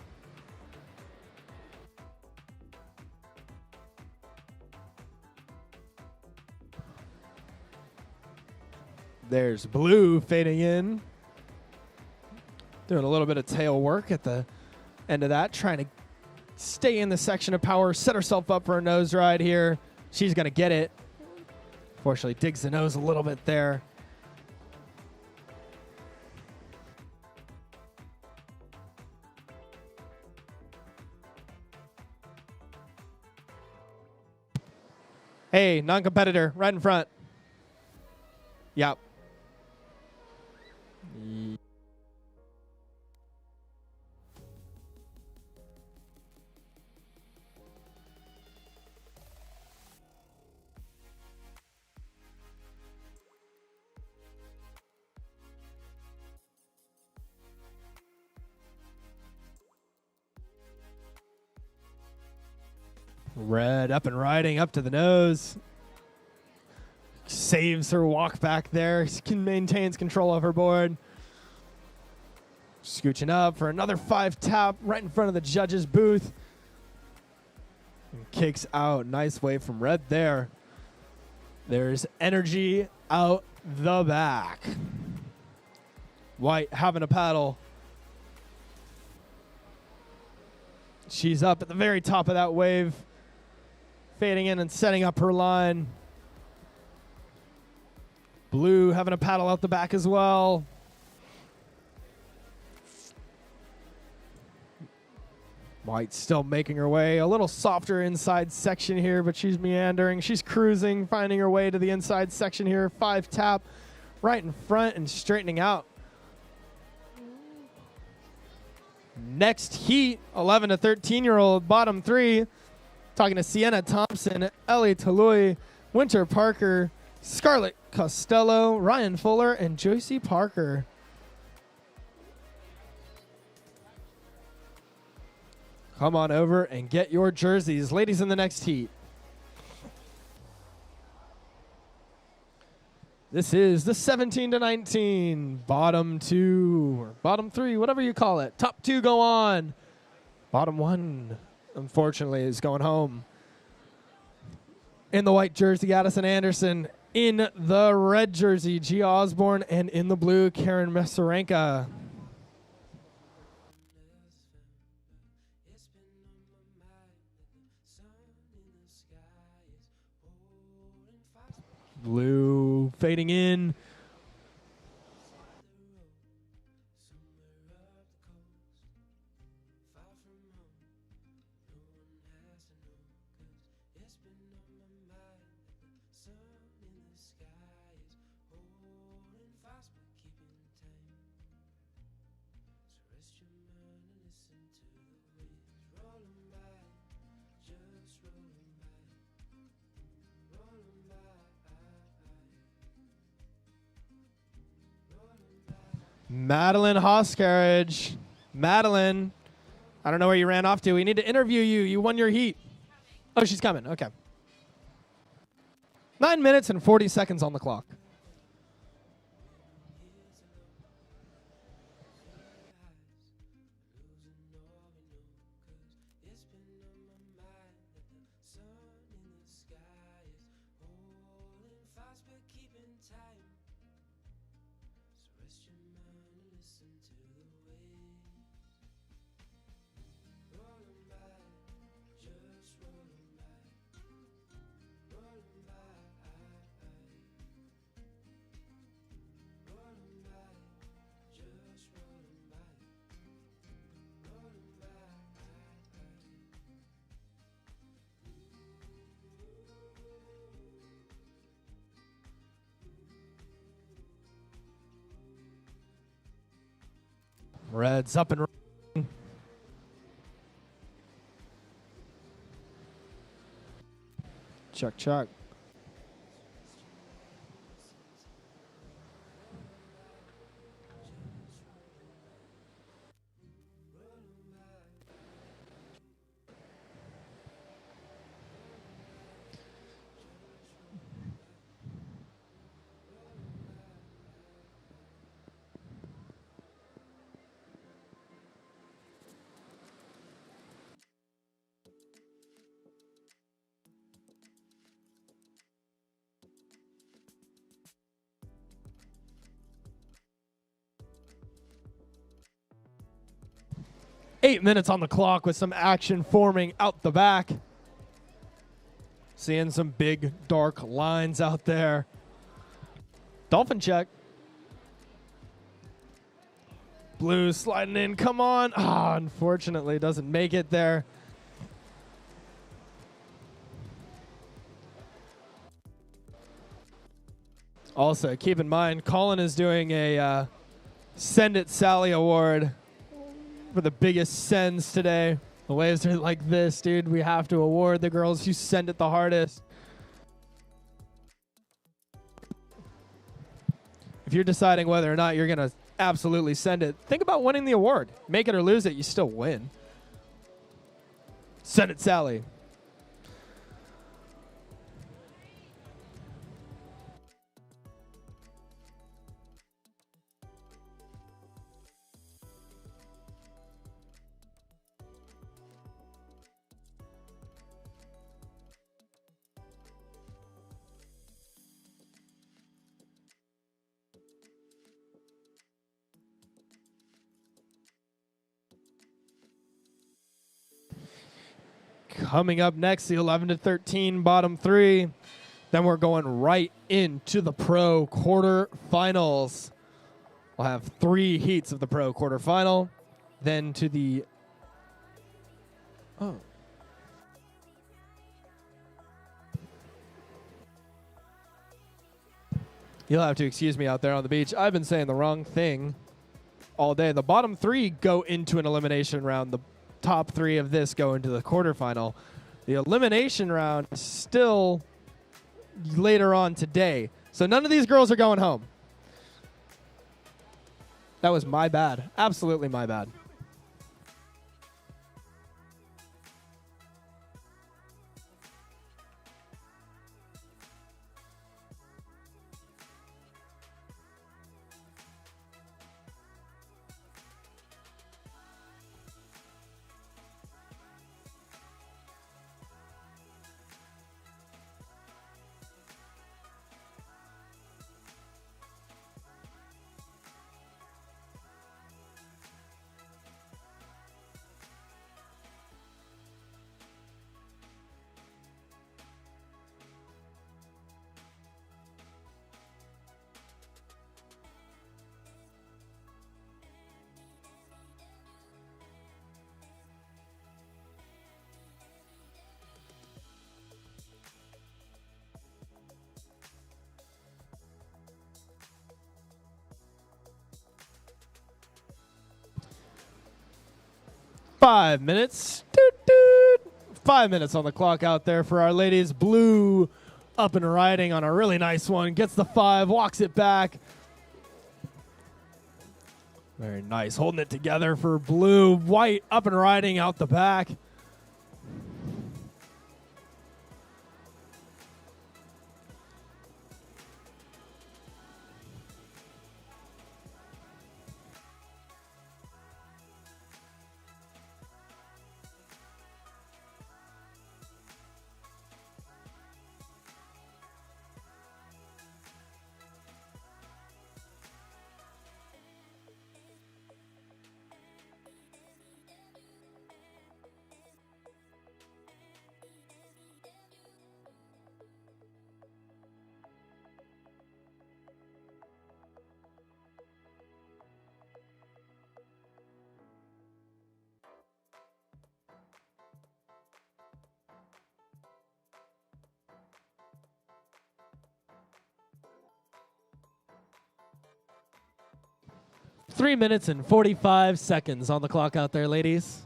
There's blue fading in. Doing a little bit of tail work at the end of that, trying to stay in the section of power, set herself up for a nose ride here. She's going to get it. Fortunately, digs the nose a little bit there. Hey, non-competitor, right in front. Yep. Red up and riding up to the nose. Saves her walk back there. Maintains control of her board. Scooching up for another 5 tap right in front of the judges' booth. And kicks out. Nice wave from Red there. There's energy out the back. White having a paddle. She's up at the very top of that wave. Fading in and setting up her line. Blue having a paddle out the back as well. White still making her way. A little softer inside section here, but she's meandering. She's cruising, finding her way to the inside section here. 5 tap right in front and straightening out. Next heat, 11 to 13-year-old, bottom 3. Talking to Sienna Thompson, Ellie Talui, Winter Parker, Scarlett Costello, Ryan Fuller, and Joycey Parker. Come on over and get your jerseys. Ladies in the next heat. This is the 17 to 19, bottom 2, or bottom 3, whatever you call it. Top 2 go on. Bottom 1, unfortunately, is going home. In the white jersey, Addison Anderson. In the red jersey, Gia Osborne. And in the blue, Karen Mesarenka. Blue fading in. Madeline Hoscarriage. Madeline, I don't know where you ran off to. We need to interview you. You won your heat. Oh, she's coming. Okay. 9 minutes and 40 seconds on the clock. Reds up and running. Check, check. Eight minutes on the clock with some action forming out the back. Seeing some big, dark lines out there. Dolphin check. Blue sliding in. Come on. Ah, unfortunately, doesn't make it there. Also, keep in mind, Colin is doing a Send It Sally Award for the biggest sends today. The waves are like this, dude. We have to award the girls who send it the hardest. If you're deciding whether or not you're going to absolutely send it, think about winning the award. Make it or lose it, you still win. Send it, Sally. Coming up next, the 11 to 13 bottom 3. Then we're going right into the pro quarterfinals. We'll have 3 heats of the pro quarterfinal. Then to the Oh. You'll have to excuse me out there on the beach. I've been saying the wrong thing all day. The bottom 3 go into an elimination round. The top 3 of this go into the quarterfinal. The elimination round is still later on today. So none of these girls are going home. That was my bad. Absolutely my bad. Five minutes. Doot, doot. 5 minutes on the clock out there for our ladies. Blue up and riding on a really nice one. Gets the 5, walks it back. Very nice. Holding it together for blue. White up and riding out the back. Three minutes and 45 seconds on the clock out there, ladies.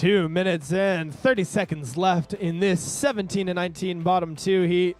Two minutes and 30 seconds left in this 17-19 bottom 2 heat.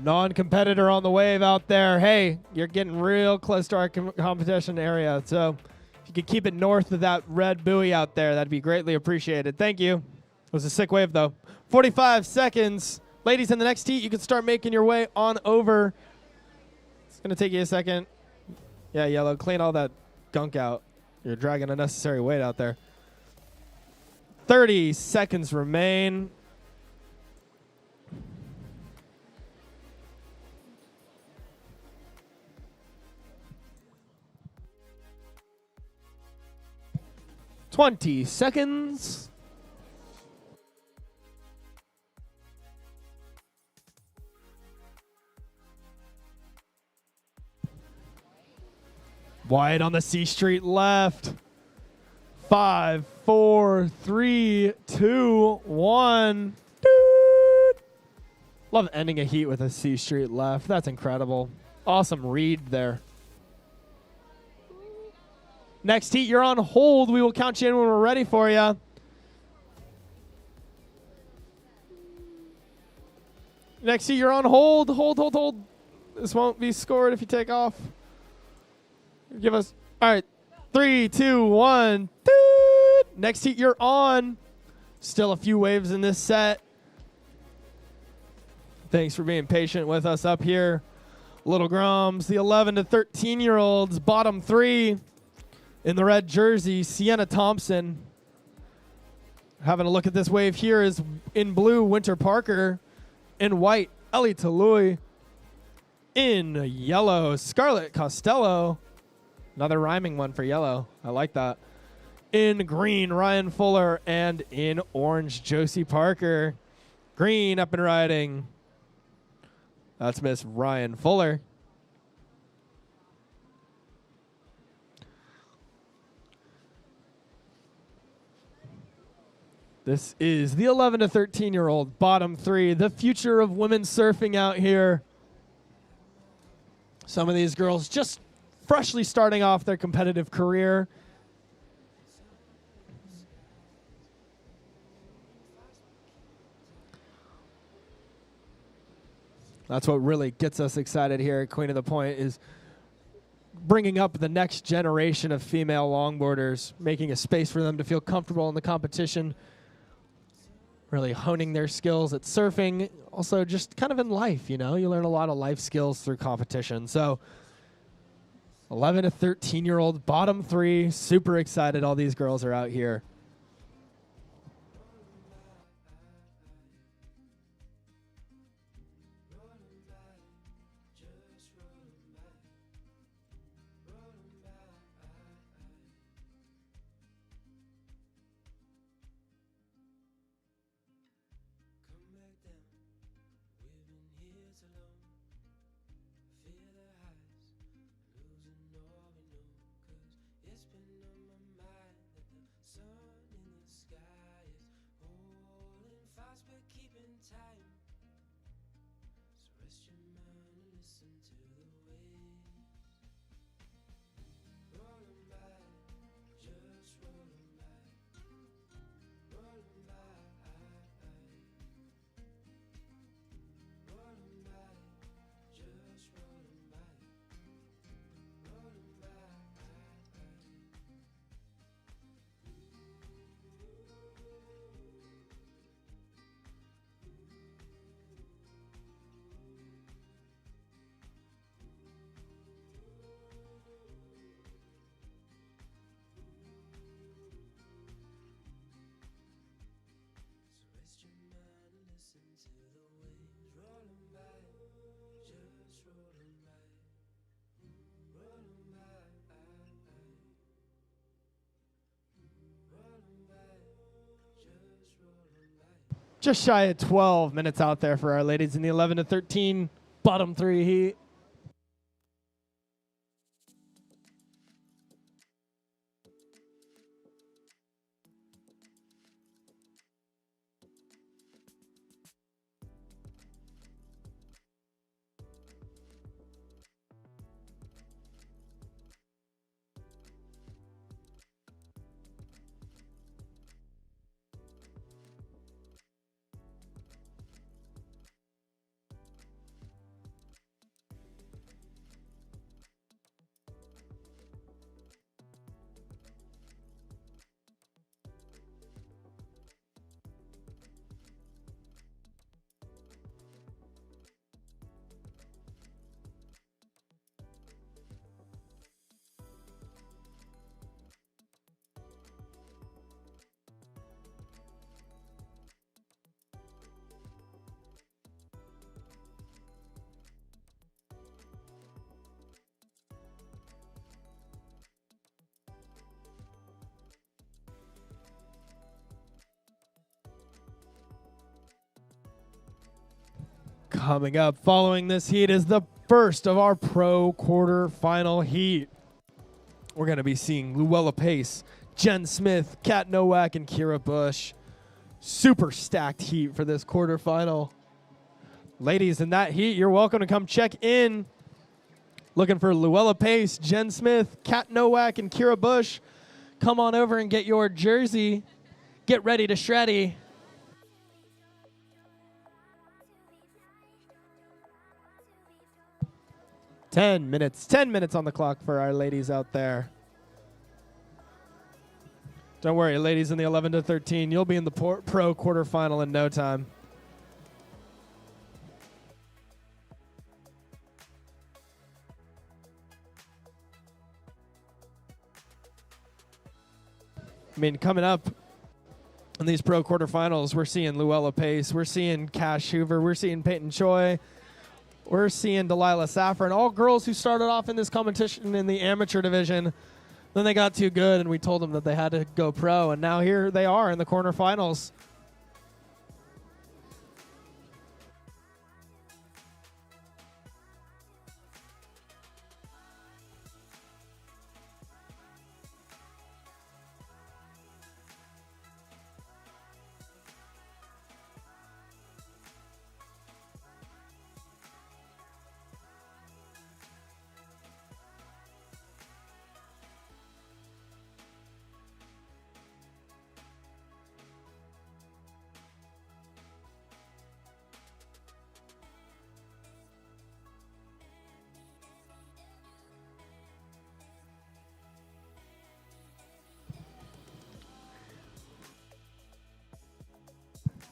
non-competitor on the wave out there. Hey, you're getting real close to our competition area. So if you could keep it north of that red buoy out there, that'd be greatly appreciated. Thank you. It was a sick wave, though. 45 seconds. Ladies, in the next heat, you can start making your way on over. It's going to take you a second. Yeah, Yellow, clean all that gunk out. You're dragging unnecessary weight out there. 30 seconds remain. Twenty seconds. Wide on the C Street left. 5, 4, 3, 2, 1. Doot. Love ending a heat with a C Street left. That's incredible. Awesome read there. Next heat, you're on hold. We will count you in when we're ready for you. Next heat, you're on hold. Hold. This won't be scored if you take off. Give us, all right, 3, 2, 1. Doot. Next heat, you're on. Still a few waves in this set. Thanks for being patient with us up here. Little Groms, the 11 to 13-year-olds, bottom 3. In the red jersey, Sienna Thompson. Having a look at this wave here is in blue, Winter Parker. In white, Ellie Tului. In yellow, Scarlett Costello. Another rhyming one for yellow. I like that. In green, Ryan Fuller. And in orange, Josie Parker. Green up and riding. That's Miss Ryan Fuller. This is the 11 to 13-year-old bottom 3, the future of women's surfing out here. Some of these girls just freshly starting off their competitive career. That's what really gets us excited here at Queen of the Point, is bringing up the next generation of female longboarders, making a space for them to feel comfortable in the competition, really honing their skills at surfing, also just kind of in life, you know. You learn a lot of life skills through competition. So 11 to 13-year-old bottom 3, super excited all these girls are out here. Just shy of 12 minutes out there for our ladies in the 11 to 13 bottom 3 heat. Coming up following this heat is the first of our pro quarterfinal heat. We're going to be seeing Luella Pace, Jen Smith, Kat Nowak, and Kira Bush. Super stacked heat for this quarterfinal. Ladies, in that heat, you're welcome to come check in. Looking for Luella Pace, Jen Smith, Kat Nowak, and Kira Bush. Come on over and get your jersey. Get ready to shreddy. 10 minutes on the clock for our ladies out there. Don't worry, ladies in the 11 to 13, you'll be in the pro quarterfinal in no time. I mean, coming up in these pro quarterfinals, we're seeing Luella Pace, we're seeing Cash Hoover, we're seeing Peyton Choi, we're seeing Delilah Saffron, all girls who started off in this competition in the amateur division. Then they got too good, and we told them that they had to go pro, and now here they are in the quarterfinals.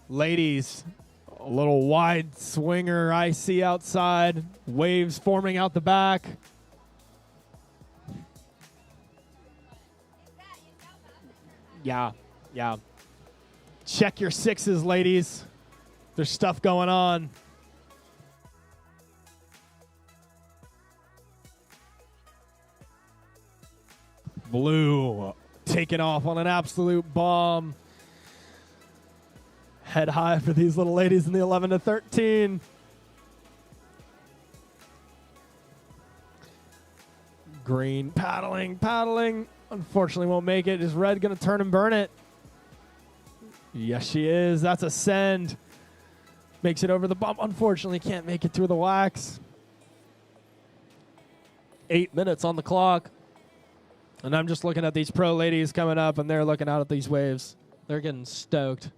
Ladies, a little wide swinger I see outside. Waves forming out the back. Yeah. Check your sixes, ladies. There's stuff going on. Blue taking off on an absolute bomb. Head high for these little ladies in the 11 to 13. Green paddling. Unfortunately won't make it. Is red going to turn and burn it? Yes, she is. That's a send. Makes it over the bump. Unfortunately can't make it through the wax. 8 minutes on the clock. And I'm just looking at these pro ladies coming up, and they're looking out at these waves. They're getting stoked.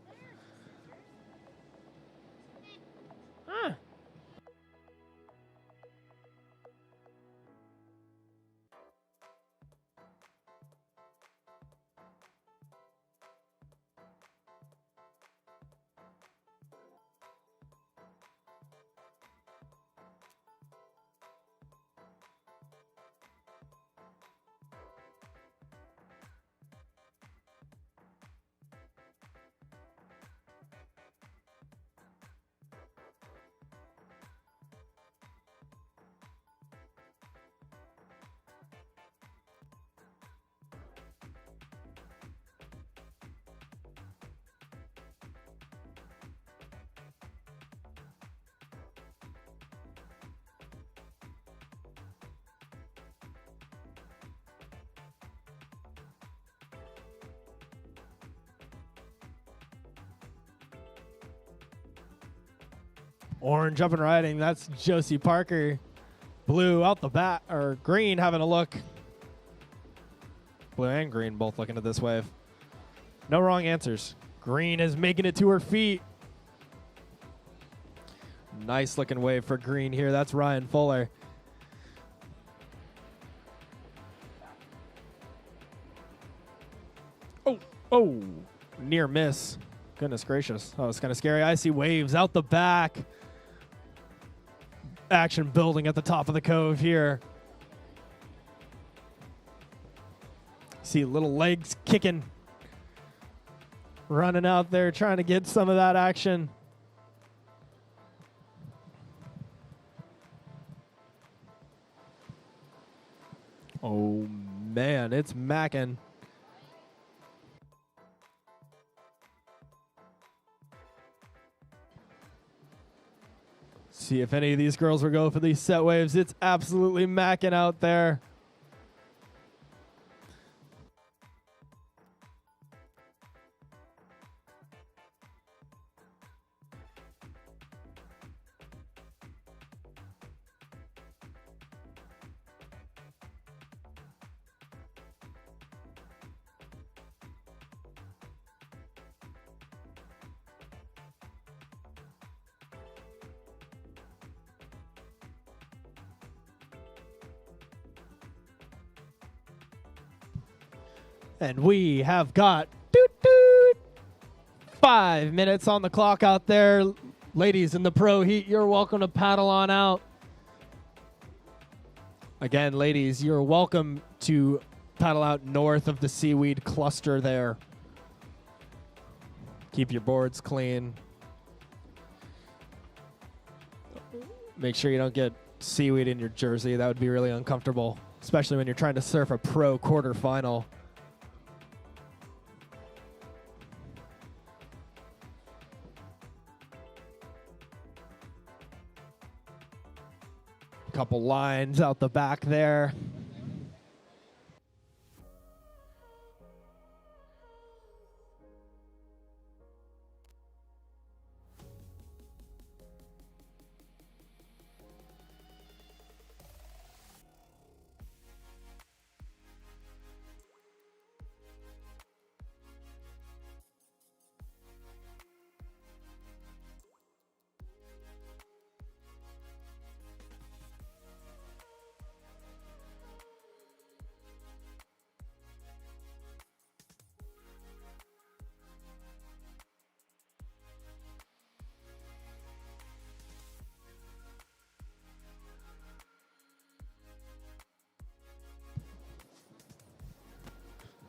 Orange up and riding. That's Josie Parker. Blue out the bat, or green having a look. Blue and green both looking at this wave. No wrong answers. Green is making it to her feet. Nice looking wave for green here. That's Ryan Fuller. Oh, near miss. Goodness gracious. Oh, it's kind of scary. I see waves out the back. Action building at the top of the cove here. See little legs kicking. Running out there trying to get some of that action. Oh, man, it's macking. See if any of these girls will go for these set waves. It's absolutely macking out there. And we have got 5 minutes on the clock out there. Ladies in the pro heat, you're welcome to paddle on out. Again, ladies, you're welcome to paddle out north of the seaweed cluster there. Keep your boards clean. Make sure you don't get seaweed in your jersey. That would be really uncomfortable, especially when you're trying to surf a pro quarterfinal. Couple lines out the back there.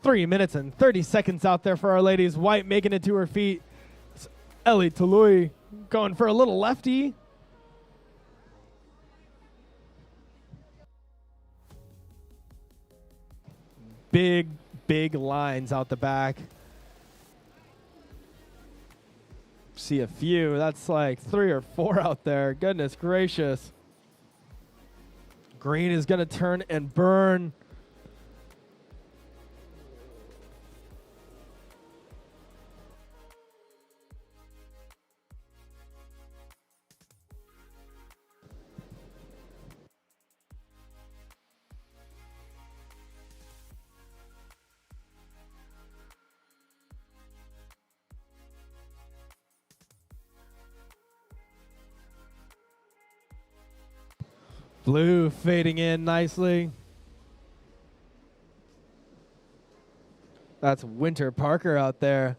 Three minutes and 30 seconds out there for our ladies. White making it to her feet. It's Ellie Tului going for a little lefty. Big, big lines out the back. See a few. That's like 3 or 4 out there. Goodness gracious. Green is going to turn and burn. Blue fading in nicely. That's Winter Parker out there.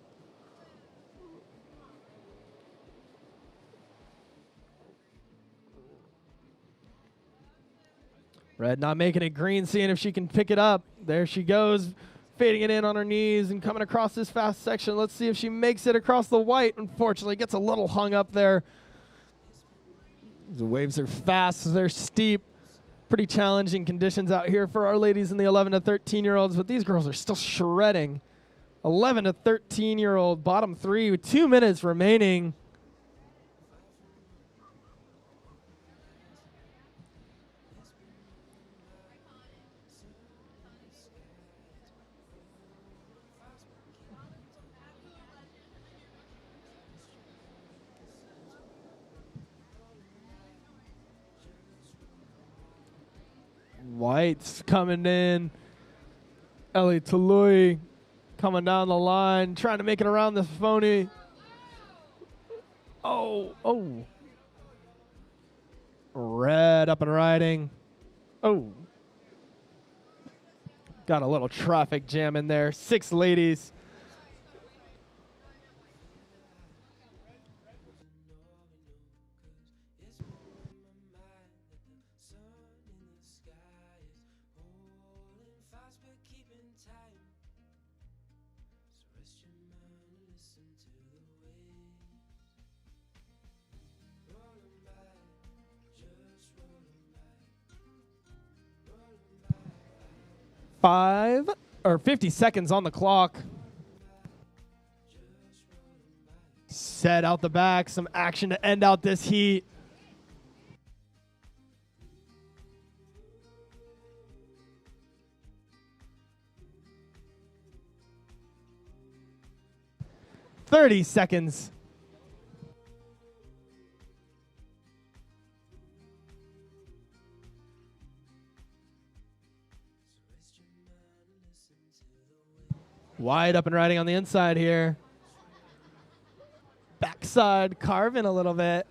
Red not making it green, seeing if she can pick it up. There she goes, fading it in on her knees and coming across this fast section. Let's see if she makes it across the white. Unfortunately, gets a little hung up there. The waves are fast, they're steep. Pretty challenging conditions out here for our ladies and the 11 to 13-year-olds, but these girls are still shredding. 11 to 13-year-old, bottom 3 with 2 minutes remaining. White's coming in. Ellie Tului coming down the line, trying to make it around the phony. Oh. Red up and riding. Oh. Got a little traffic jam in there. 6 ladies. Five or 50 seconds on the clock. Set out the back, some action to end out this heat. 30 seconds. Wide up and riding on the inside here. Backside carving a little bit.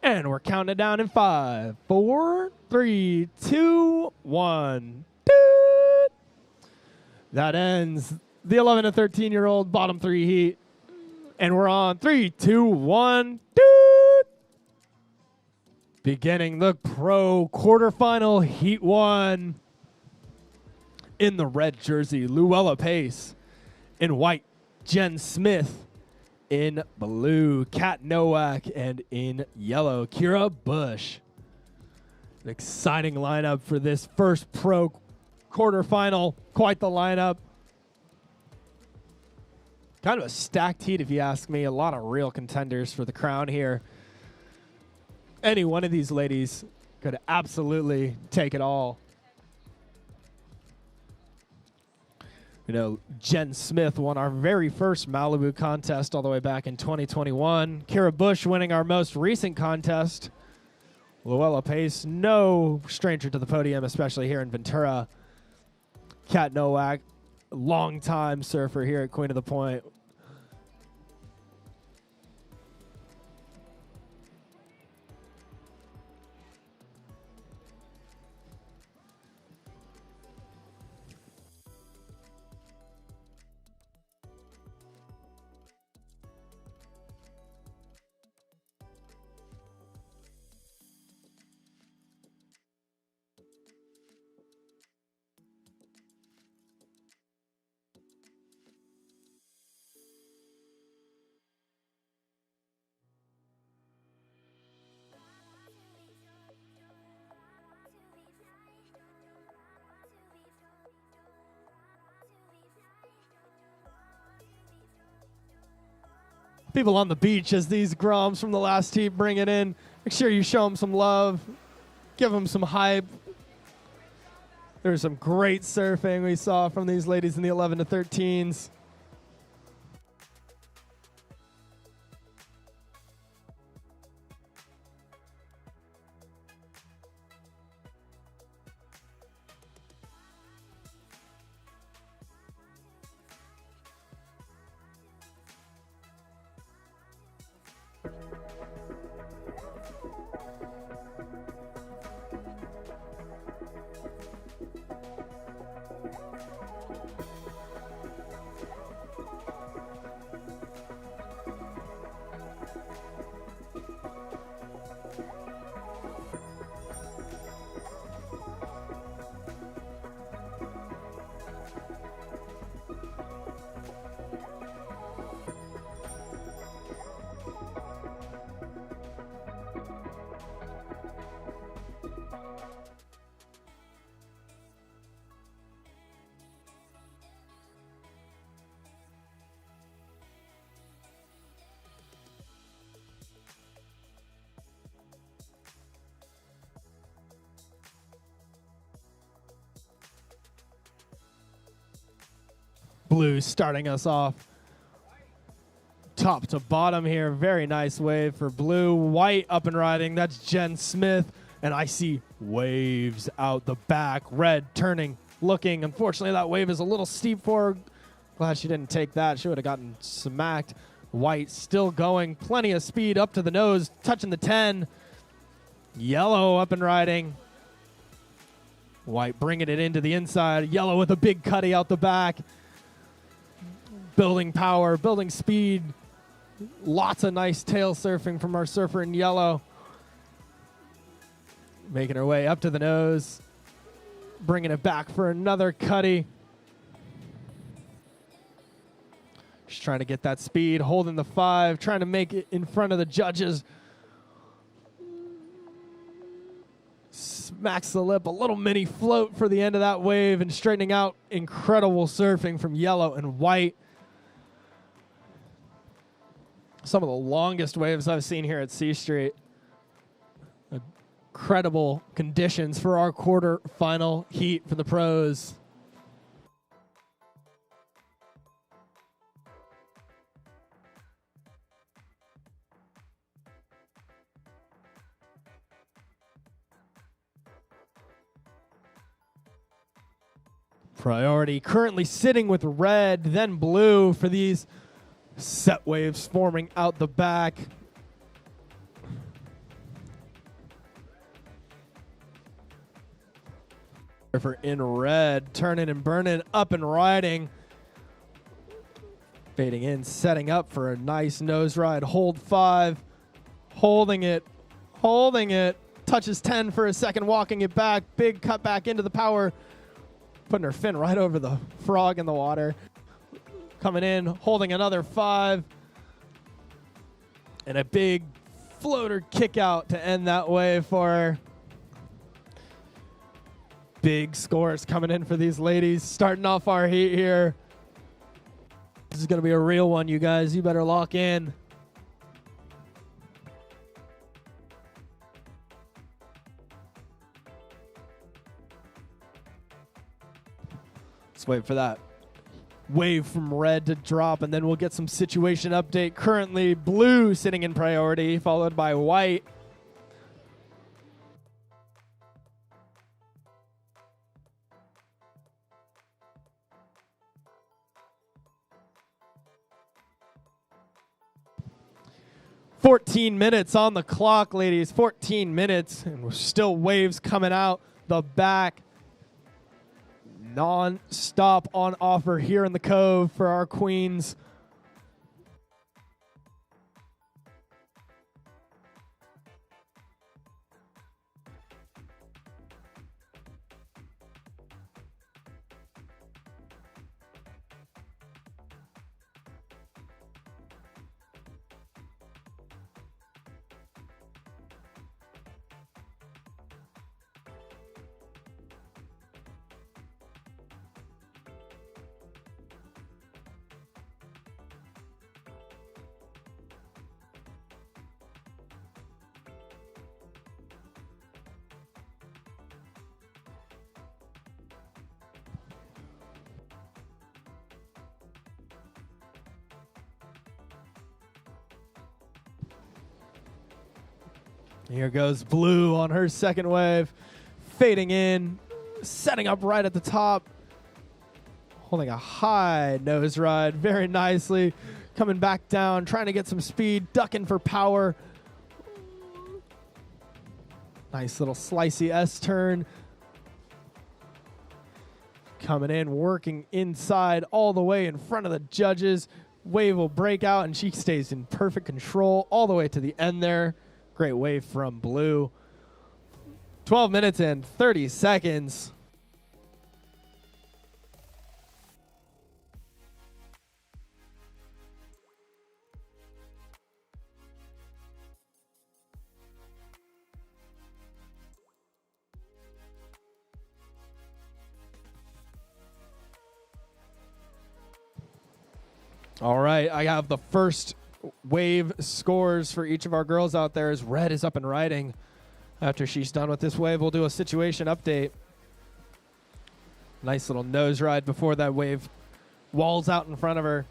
And we're counting it down in 5, 4, 3, 2, 1. Doot. That ends the 11 to 13-year-old bottom 3 heat. And we're on 3, 2, 1. Doot. Beginning the pro quarterfinal heat 1. In the red jersey, Luella Pace. In white, Jen Smith. In blue, Kat Nowak. And in yellow, Kira Bush. An exciting lineup for this first pro quarterfinal. Quite the lineup. Kind of a stacked heat, if you ask me. A lot of real contenders for the crown here. Any one of these ladies could absolutely take it all. You know, Jen Smith won our very first Malibu contest all the way back in 2021. Kira Bush winning our most recent contest. Luella Pace, no stranger to the podium, especially here in Ventura. Kat Nowak, longtime surfer here at Queen of the Point. People on the beach as these Groms from the last heat bring it in. Make sure you show them some love. Give them some hype. There's some great surfing we saw from these ladies in the 11 to 13s. Blue starting us off top to bottom here. Very nice wave for blue. White up and riding. That's Jen Smith. And I see waves out the back. Red turning, looking. Unfortunately, that wave is a little steep for her. Glad she didn't take that. She would have gotten smacked. White still going. Plenty of speed up to the nose. Touching the 10. Yellow up and riding. White bringing it into the inside. Yellow with a big cutty out the back. Building power, building speed. Lots of nice tail surfing from our surfer in yellow. Making her way up to the nose. Bringing it back for another cutty. Just trying to get that speed, holding the 5, trying to make it in front of the judges. Smacks the lip, a little mini float for the end of that wave and straightening out. Incredible surfing from yellow and white. Some of the longest waves I've seen here at C Street. Incredible conditions for our quarterfinal heat for the pros. Priority currently sitting with red, then blue for these set waves forming out the back. For in red, turning and burning, up and riding. Fading in, setting up for a nice nose ride. Hold 5, holding it, touches 10 for a second, walking it back. Big cut back into the power, putting her fin right over the frog in the water. Coming in, holding another 5. And a big floater kick out to end that wave for her. Big scores coming in for these ladies. Starting off our heat here. This is going to be a real one, you guys. You better lock in. Let's wait for that wave from red to drop, and then we'll get some situation update. Currently, blue sitting in priority, followed by white. "14 minutes on the clock, ladies. 14 minutes, and we're still waves coming out the back. Non-stop on offer here in the Cove for our queens. Here goes blue on her second wave, fading in, setting up right at the top, holding a high nose ride very nicely, coming back down, trying to get some speed, ducking for power. Nice little slicey S turn. Coming in, working inside all the way in front of the judges. Wave will break out, and she stays in perfect control all the way to the end there. Great wave from blue. 12 minutes and 30 seconds. All right, I have the first wave scores for each of our girls out there as red is up and riding. After she's done with this wave, we'll do a situation update. Nice little nose ride before that wave walls out in front of her.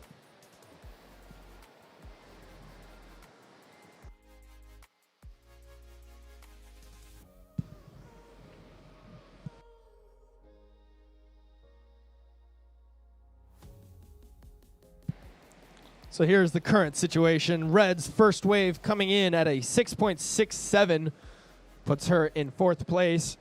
So here's the current situation. Red's first wave coming in at a 6.67 puts her in 4th place.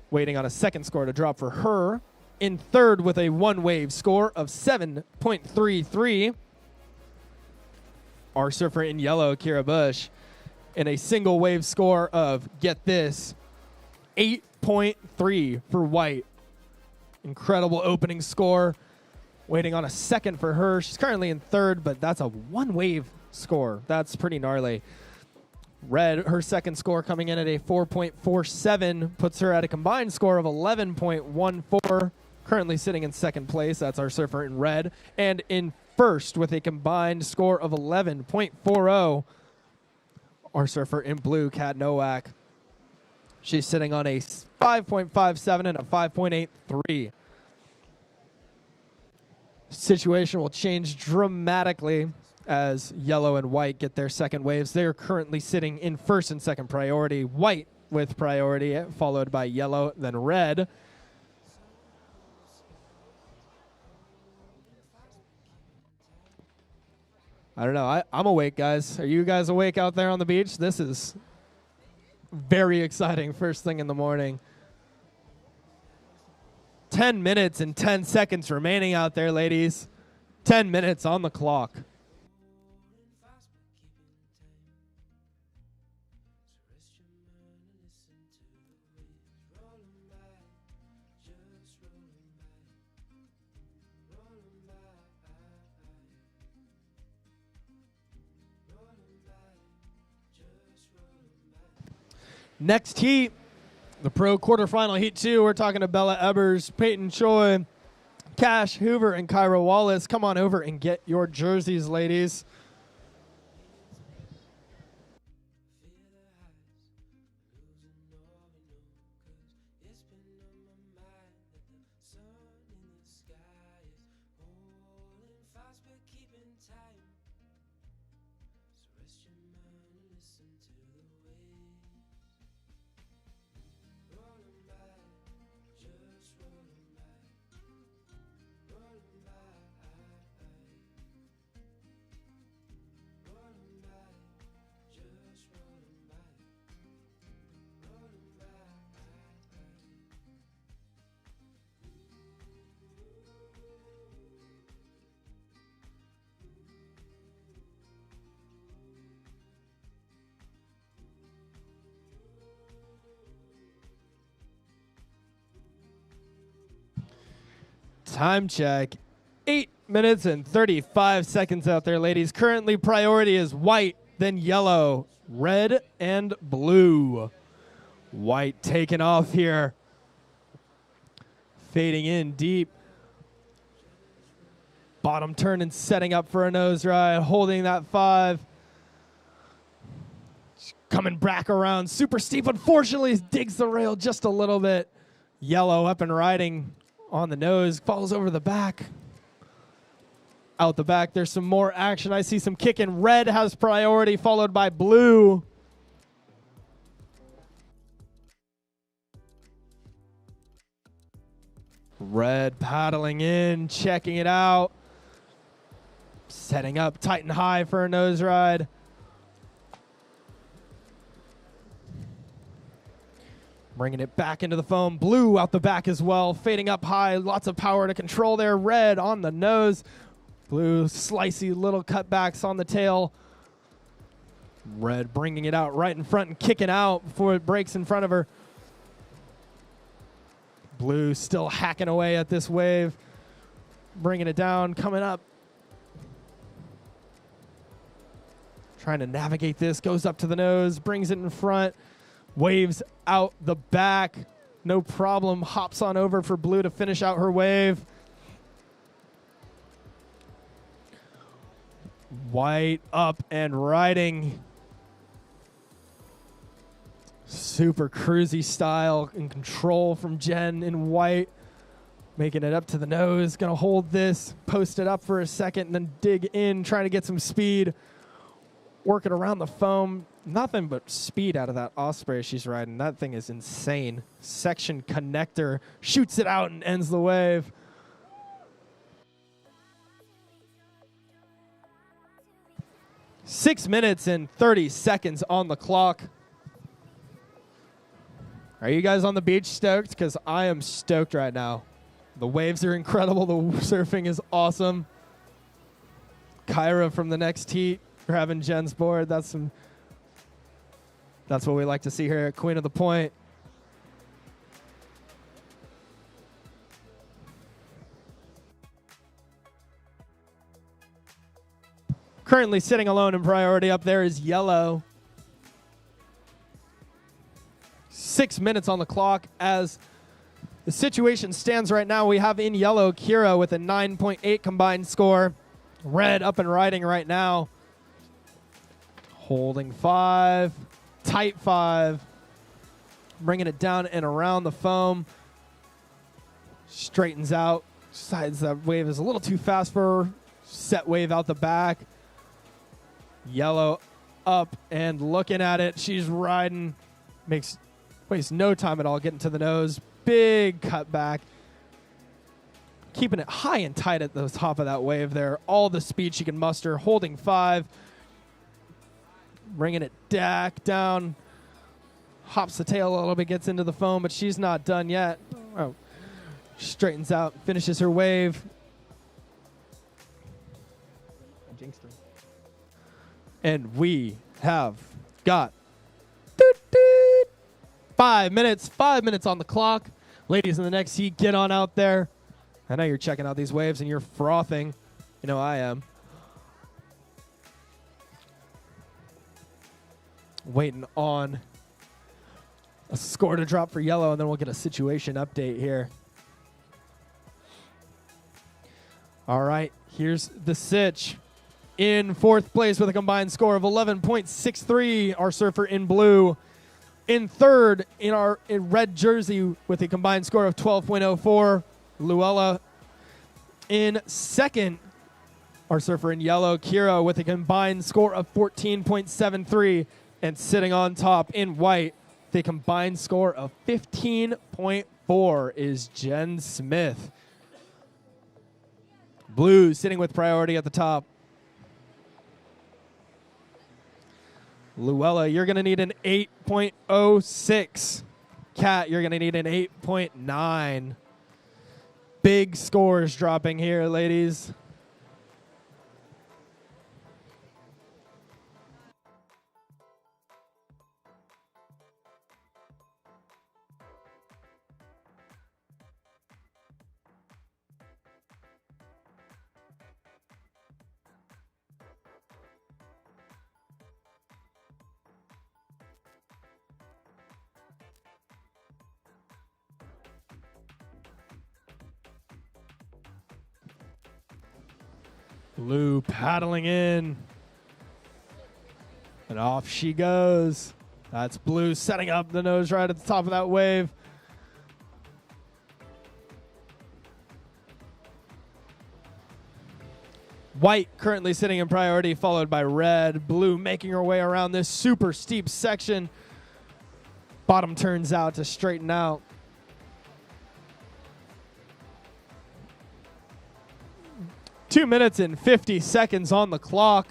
Waiting on a second score to drop for her. In 3rd with a 1-wave score of 7.33. Our surfer in yellow, Kira Bush, in a single wave score of, get this, 8.3 for white. Incredible opening score. Waiting on a second for her. She's currently in 3rd, but that's a 1-wave score. That's pretty gnarly. Red, her second score coming in at a 4.47, puts her at a combined score of 11.14. Currently sitting in 2nd place. That's our surfer in red. And in 1st with a combined score of 11.40, our surfer in blue, Kat Nowak. She's sitting on a 5.57 and a 5.83. Situation will change dramatically as yellow and white get their second waves. They are currently sitting in 1st and 2nd priority. White with priority, followed by yellow, then red. I don't know. I'm awake, guys. Are you guys awake out there on the beach? This is very exciting first thing in the morning. 10 minutes and 10 seconds remaining out there, ladies. 10 minutes on the clock. Next heat, the pro quarterfinal heat 2. We're talking to Bella Ebers, Peyton Choi, Cash Hoover, and Kyra Wallace. Come on over and get your jerseys, ladies. Time check. 8 minutes and 35 seconds out there, ladies. Currently, priority is white, then yellow, red, and blue. White taking off here. Fading in deep. Bottom turn and setting up for a nose ride. Holding that 5. Coming back around. Super steep. Unfortunately, digs the rail just a little bit. Yellow up and riding on the nose. Falls over the back. Out the back, there's some more action. I see some kicking. Red has priority, followed by blue. Red paddling in, checking it out. Setting up tight and high for a nose ride. Bringing it back into the foam. Blue out the back as well. Fading up high. Lots of power to control there. Red on the nose. Blue slicey little cutbacks on the tail. Red bringing it out right in front and kicking out before it breaks in front of her. Blue still hacking away at this wave. Bringing it down, coming up. Trying to navigate this. Goes up to the nose. Brings it in front. Waves out the back. No problem. Hops on over for Blue to finish out her wave. White up and riding. Super cruisy style and control from Jen in white. Making it up to the nose. Going to hold this. Post it up for a second and then dig in. Trying to get some speed. Working around the foam. Nothing but speed out of that Osprey she's riding. That thing is insane. Section connector. Shoots it out and ends the wave. Six minutes and 30 seconds on the clock. Are you guys on the beach stoked? Because I am stoked right now. The waves are incredible. The surfing is awesome. Kyra from the next heat grabbing Jen's board. That's what we like to see here at Queen of the Point. Currently sitting alone in priority up there is yellow. 6 minutes on the clock. As the situation stands right now, we have in yellow Kira with a 9.8 combined score. Red up and riding right now. Holding 5. Tight 5. Bringing it down and around the foam. Straightens out. Decides that wave is a little too fast for her. Set wave out the back. Yellow up and looking at it. She's riding. Wastes no time at all getting to the nose. Big cut back. keeping it high and tight at the top of that wave there. All the speed she can muster, holding 5. Bringing it back down. Hops the tail a little bit, gets into the foam, but she's not done yet. Oh, straightens out, finishes her wave. I jinxed her. And we have got 5 minutes on the clock. Ladies in the next heat, get on out there. I know you're checking out these waves and you're frothing. You know I am. Waiting on a score to drop for yellow, and then we'll get a situation update here. All right, here's the sitch. In 4th place with a combined score of 11.63, our surfer in blue. In 3rd, in red jersey with a combined score of 12.04, Luella. In 2nd, our surfer in yellow, Kira, with a combined score of 14.73. And sitting on top in white, the combined score of 15.4 is Jen Smith. Blue sitting with priority at the top. Luella, you're going to need an 8.06. Kat, you're going to need an 8.9. Big scores dropping here, ladies. Blue paddling in. And off she goes. That's Blue setting up the nose right at the top of that wave. White currently sitting in priority, followed by red. Blue making her way around this super steep section. Bottom turns out to straighten out. 2 minutes and 50 seconds on the clock.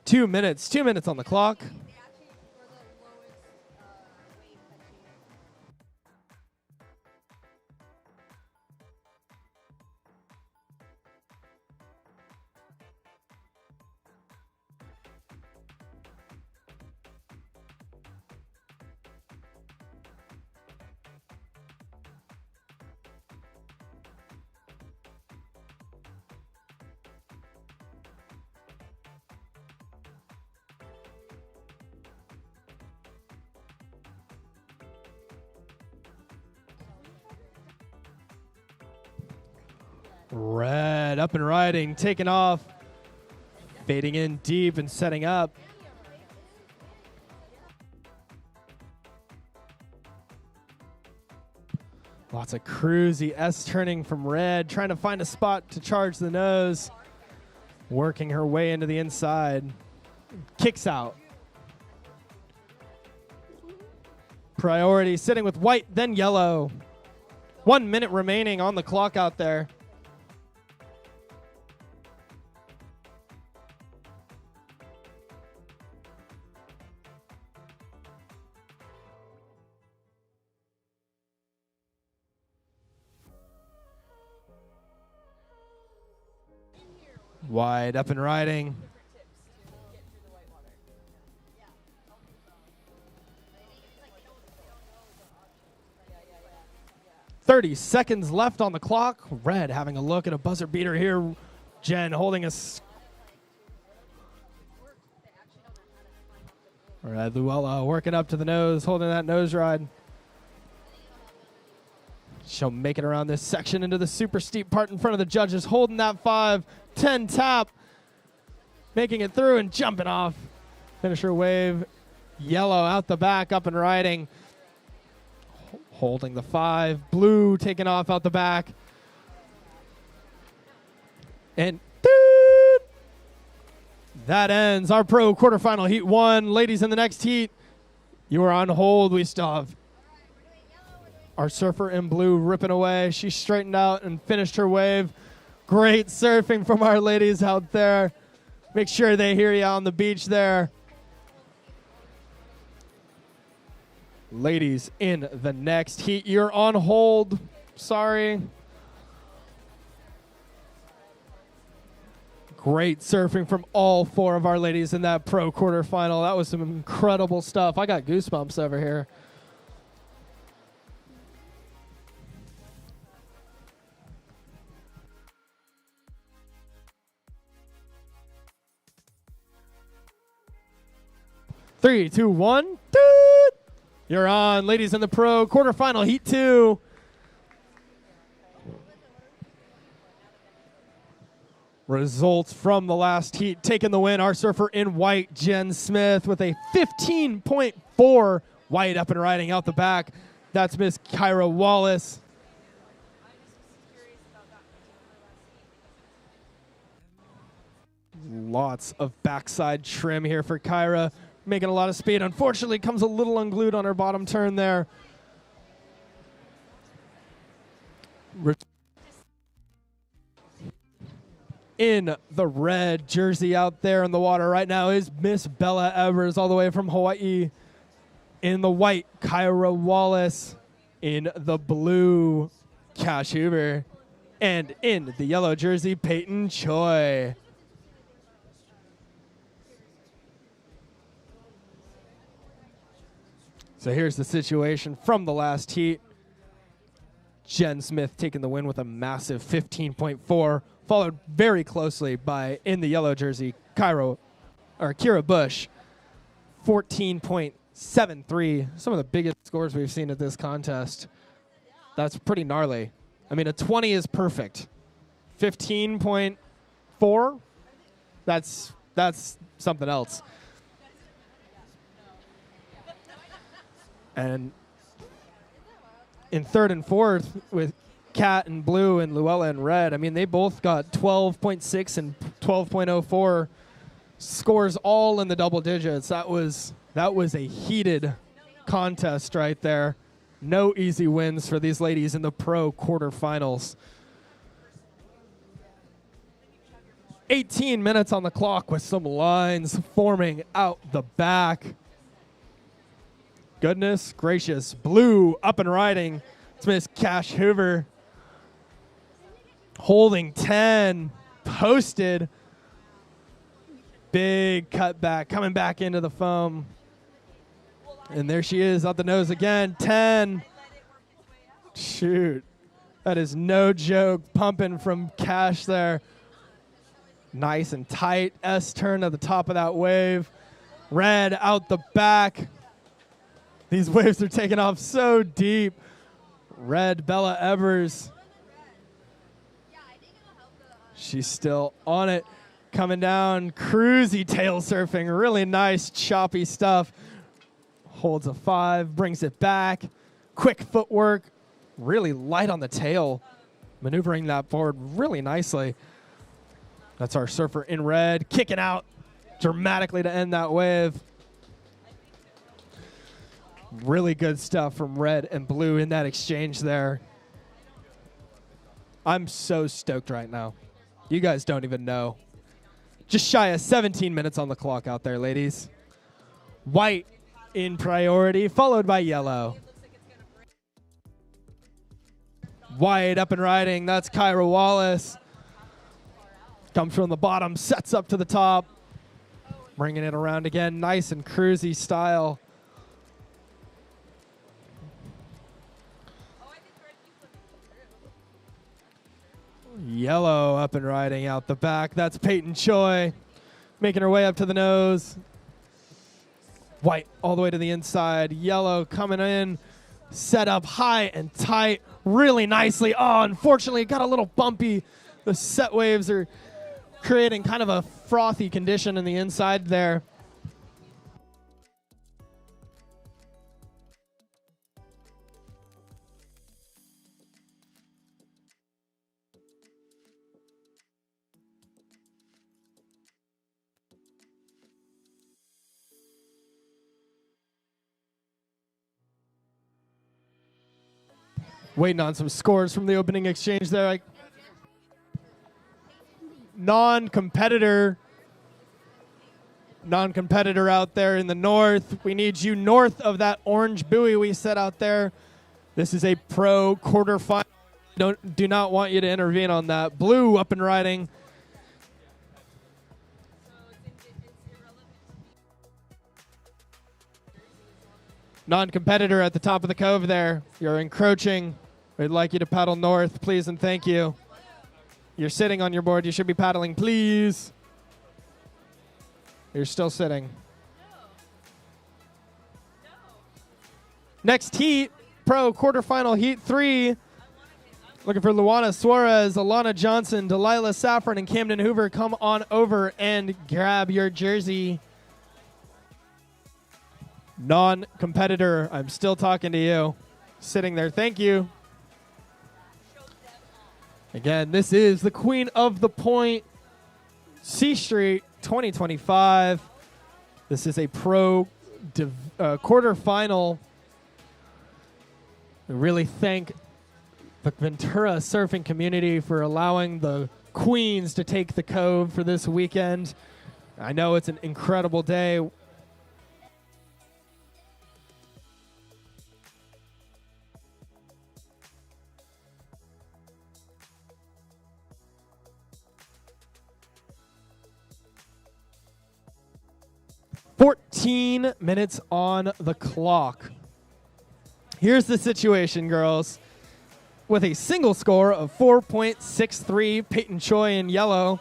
Two minutes on the clock. 'Red' up and riding, taking off, fading in deep and setting up. Lots of cruisy S-turning from Red, trying to find a spot to charge the nose. Working her way into the inside. Kicks out. Priority sitting with white, then yellow. 1 minute remaining on the clock out there. Wide up and riding. .30 seconds left on the clock. Red having a look at a buzzer beater here. Jen holding us. All right, Luella working up to the nose, holding that nose ride. She'll make it around this section into the super steep part in front of the judges, holding that 5-10 tap, making it through and jumping off. Finisher wave, yellow out the back, up and riding. Holding the 5, blue taking off out the back. And that ends our pro quarterfinal heat 1. Ladies, in the next heat, you are on hold. We still have our surfer in blue ripping away. She straightened out and finished her wave. Great surfing from our ladies out there. Make sure they hear you on the beach there. Ladies, in the next heat, you're on hold. Sorry. Great surfing from all 4 of our ladies in that pro quarterfinal. That was some incredible stuff. I got goosebumps over here. Three, two, one. You're on, ladies in the pro quarterfinal, heat 2. Results from the last heat. Taking the win, our surfer in white, Jen Smith, with a 15.4 white up and riding out the back. That's Miss Kyra Wallace. Lots of backside trim here for Kyra. Making a lot of speed. Unfortunately, comes a little unglued on her bottom turn there. In the red jersey out there in the water right now is Miss Bella Evers, all the way from Hawaii. In the white, Kyra Wallace. In the blue, Cash Hoover. And in the yellow jersey, Peyton Choi. So here's the situation from the last heat. Jen Smith taking the win with a massive 15.4, followed very closely by, in the yellow jersey, Kira Bush, 14.73. Some of the biggest scores we've seen at this contest. That's pretty gnarly. I mean, a 20 is perfect. 15.4, that's something else. And in third and fourth with Kat and blue and Luella and red, I mean, they both got 12.6 and 12.04 scores, all in the double digits. That was a heated contest right there. No easy wins for these ladies in the pro quarterfinals. 18 minutes on the clock with some lines forming out the back. Goodness gracious. Blue up and riding. It's Miss Cash Hoover. Holding 10. Posted. Big cutback. Coming back into the foam. And there she is, out the nose again. 10. Shoot. That is no joke. Pumping from Cash there. Nice and tight. S-turn at the top of that wave. Red out the back. These waves are taking off so deep. Red Bella Evers. She's still on it. Coming down, cruisy tail surfing. Really nice, choppy stuff. Holds a 5, brings it back. Quick footwork. Really light on the tail. Maneuvering that forward really nicely. That's our surfer in red. Kicking out dramatically to end that wave. Really good stuff from red and blue in that exchange there. I'm so stoked right now. You guys don't even know. Just shy of 17 minutes on the clock out there, ladies. White in priority, followed by yellow. White up and riding. That's Kyra Wallace. Comes from the bottom, sets up to the top. Bringing it around again. Nice and cruisy style. Yellow up and riding out the back. That's Peyton Choi making her way up to the nose. White all the way to the inside. Yellow coming in. Set up high and tight really nicely. Oh, unfortunately, it got a little bumpy. The set waves are creating kind of a frothy condition in the inside there. Waiting on some scores from the opening exchange there. Non-competitor out there in the north. We need you north of that orange buoy we set out there. This is a pro quarterfinal. Do not want you to intervene on that. Blue up and riding. Non-competitor at the top of the cove there. You're encroaching. We'd like you to paddle north, please and thank you. You're sitting on your board. You should be paddling, please. You're still sitting. Next heat, pro quarterfinal heat 3. Looking for Luana Suarez, Alana Johnson, Delilah Saffron, and Camden Hoover. Come on over and grab your jersey. Non-competitor, I'm still talking to you. Sitting there, thank you. Again, this is the Queen of the Point, C Street 2025. This is a pro quarterfinal. I really thank the Ventura surfing community for allowing the Queens to take the cove for this weekend. I know it's an incredible day. "14 minutes on the clock. Here's the situation, girls. With a single score of 4.63, Peyton Choi in yellow.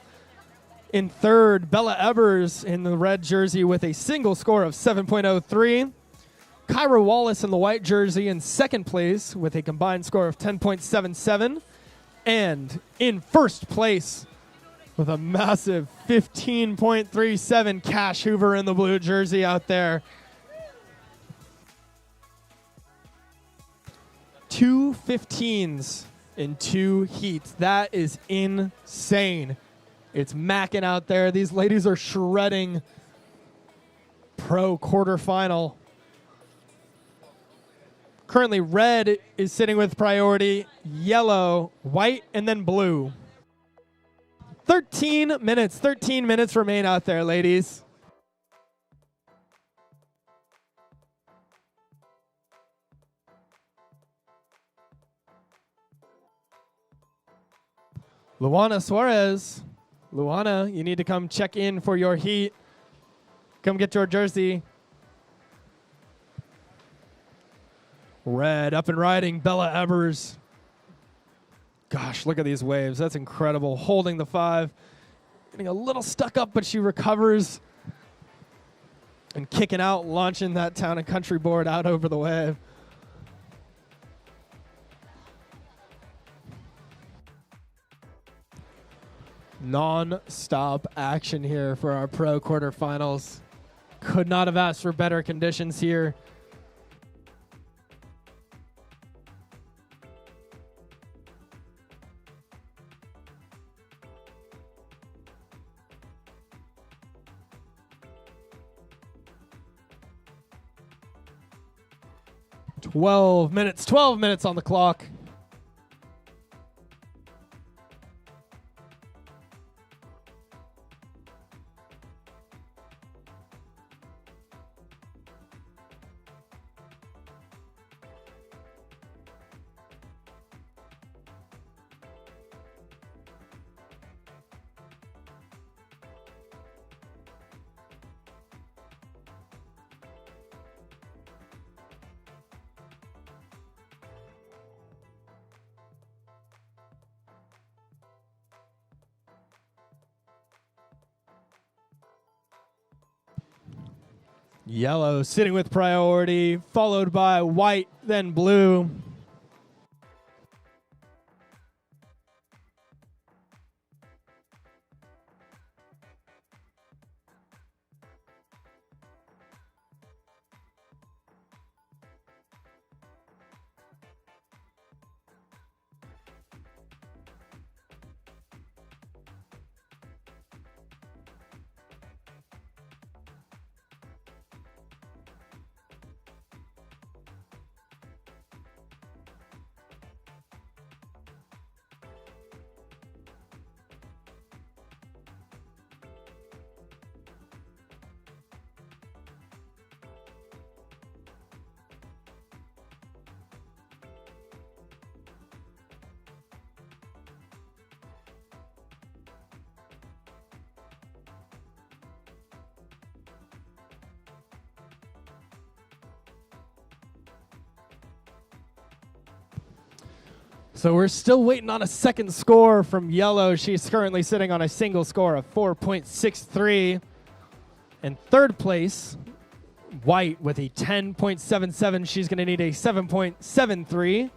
In third, Bella Ebers in the red jersey with a single score of 7.03. Kyra Wallace in the white jersey in second place with a combined score of 10.77. And in first place with a massive 15.37, Cash Hoover in the blue jersey out there. 2 15s in 2 heats. That is insane. It's macking out there. These ladies are shredding. Pro quarterfinal. Currently, red is sitting with priority, yellow, white, and then blue. 13 minutes remain out there, ladies. Luana Suarez. Luana, you need to come check in for your heat. Come get your jersey. Red up and riding, Bella Ebers. Gosh, look at these waves. That's incredible. Holding the 5. Getting a little stuck up, but she recovers. And kicking out, launching that town and country board out over the wave. Non-stop action here for our pro quarterfinals. Could not have asked for better conditions here. Twelve minutes on the clock. Yellow sitting with priority, followed by white, then blue. So we're still waiting on a second score from Yellow. She's currently sitting on a single score of 4.63. In third place, White with a 10.77. She's going to need a 7.73.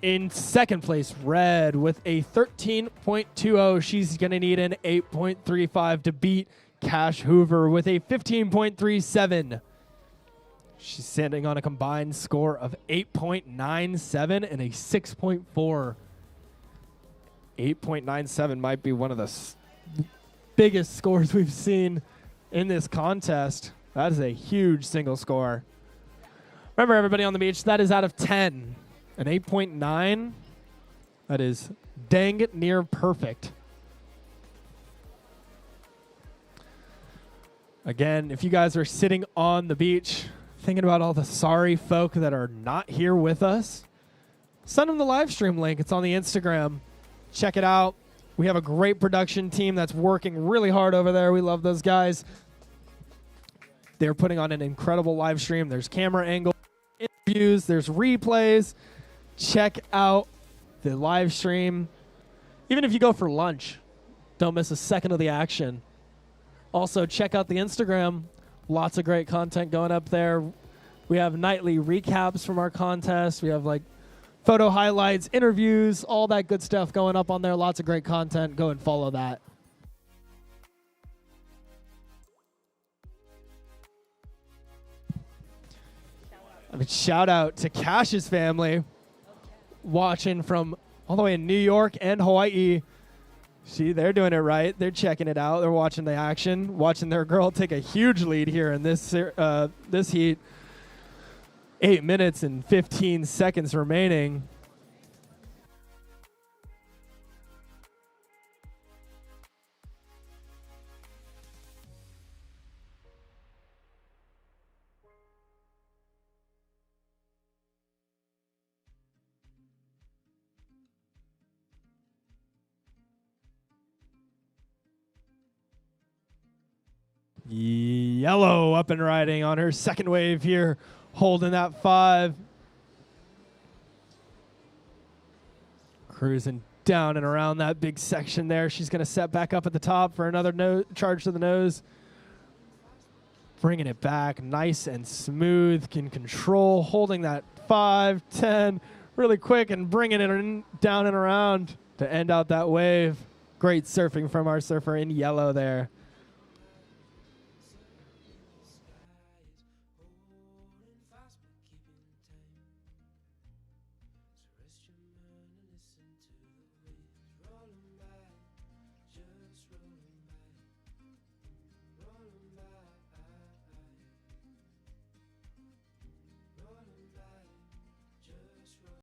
In second place, Red with a 13.20. She's going to need an 8.35 to beat Cash Hoover with a 15.37. She's sitting on a combined score of 8.97 and a 6.4. 8.97 might be one of the biggest scores we've seen in this contest. That is a huge single score. Remember, everybody on the beach, that is out of 10. An 8.9, that is dang near perfect. Again, if you guys are sitting on the beach, thinking about all the sorry folk that are not here with us, send them the live stream link. It's on the Instagram. Check it out. We have a great production team that's working really hard over there. We love those guys. They're putting on an incredible live stream. There's camera angle, interviews, there's replays. Check out the live stream. Even if you go for lunch, don't miss a second of the action. Also, check out the Instagram. Lots of great content going up there. We have nightly recaps from our contest. We have like photo highlights, interviews, all that good stuff going up on there. Lots of great content. Go and follow that. Shout out to Cash's family watching from all the way in New York and Hawaii. See, they're doing it right. They're checking it out. They're watching the action, watching their girl take a huge lead here in this heat. 8 minutes and 15 seconds remaining. Yellow up and riding on her second wave here, holding that 5. Cruising down and around that big section there. She's going to set back up at the top for another charge to the nose. Bringing it back nice and smooth, can control, holding that 5, 10 really quick and bringing it down and around to end out that wave. Great surfing from our surfer in yellow there.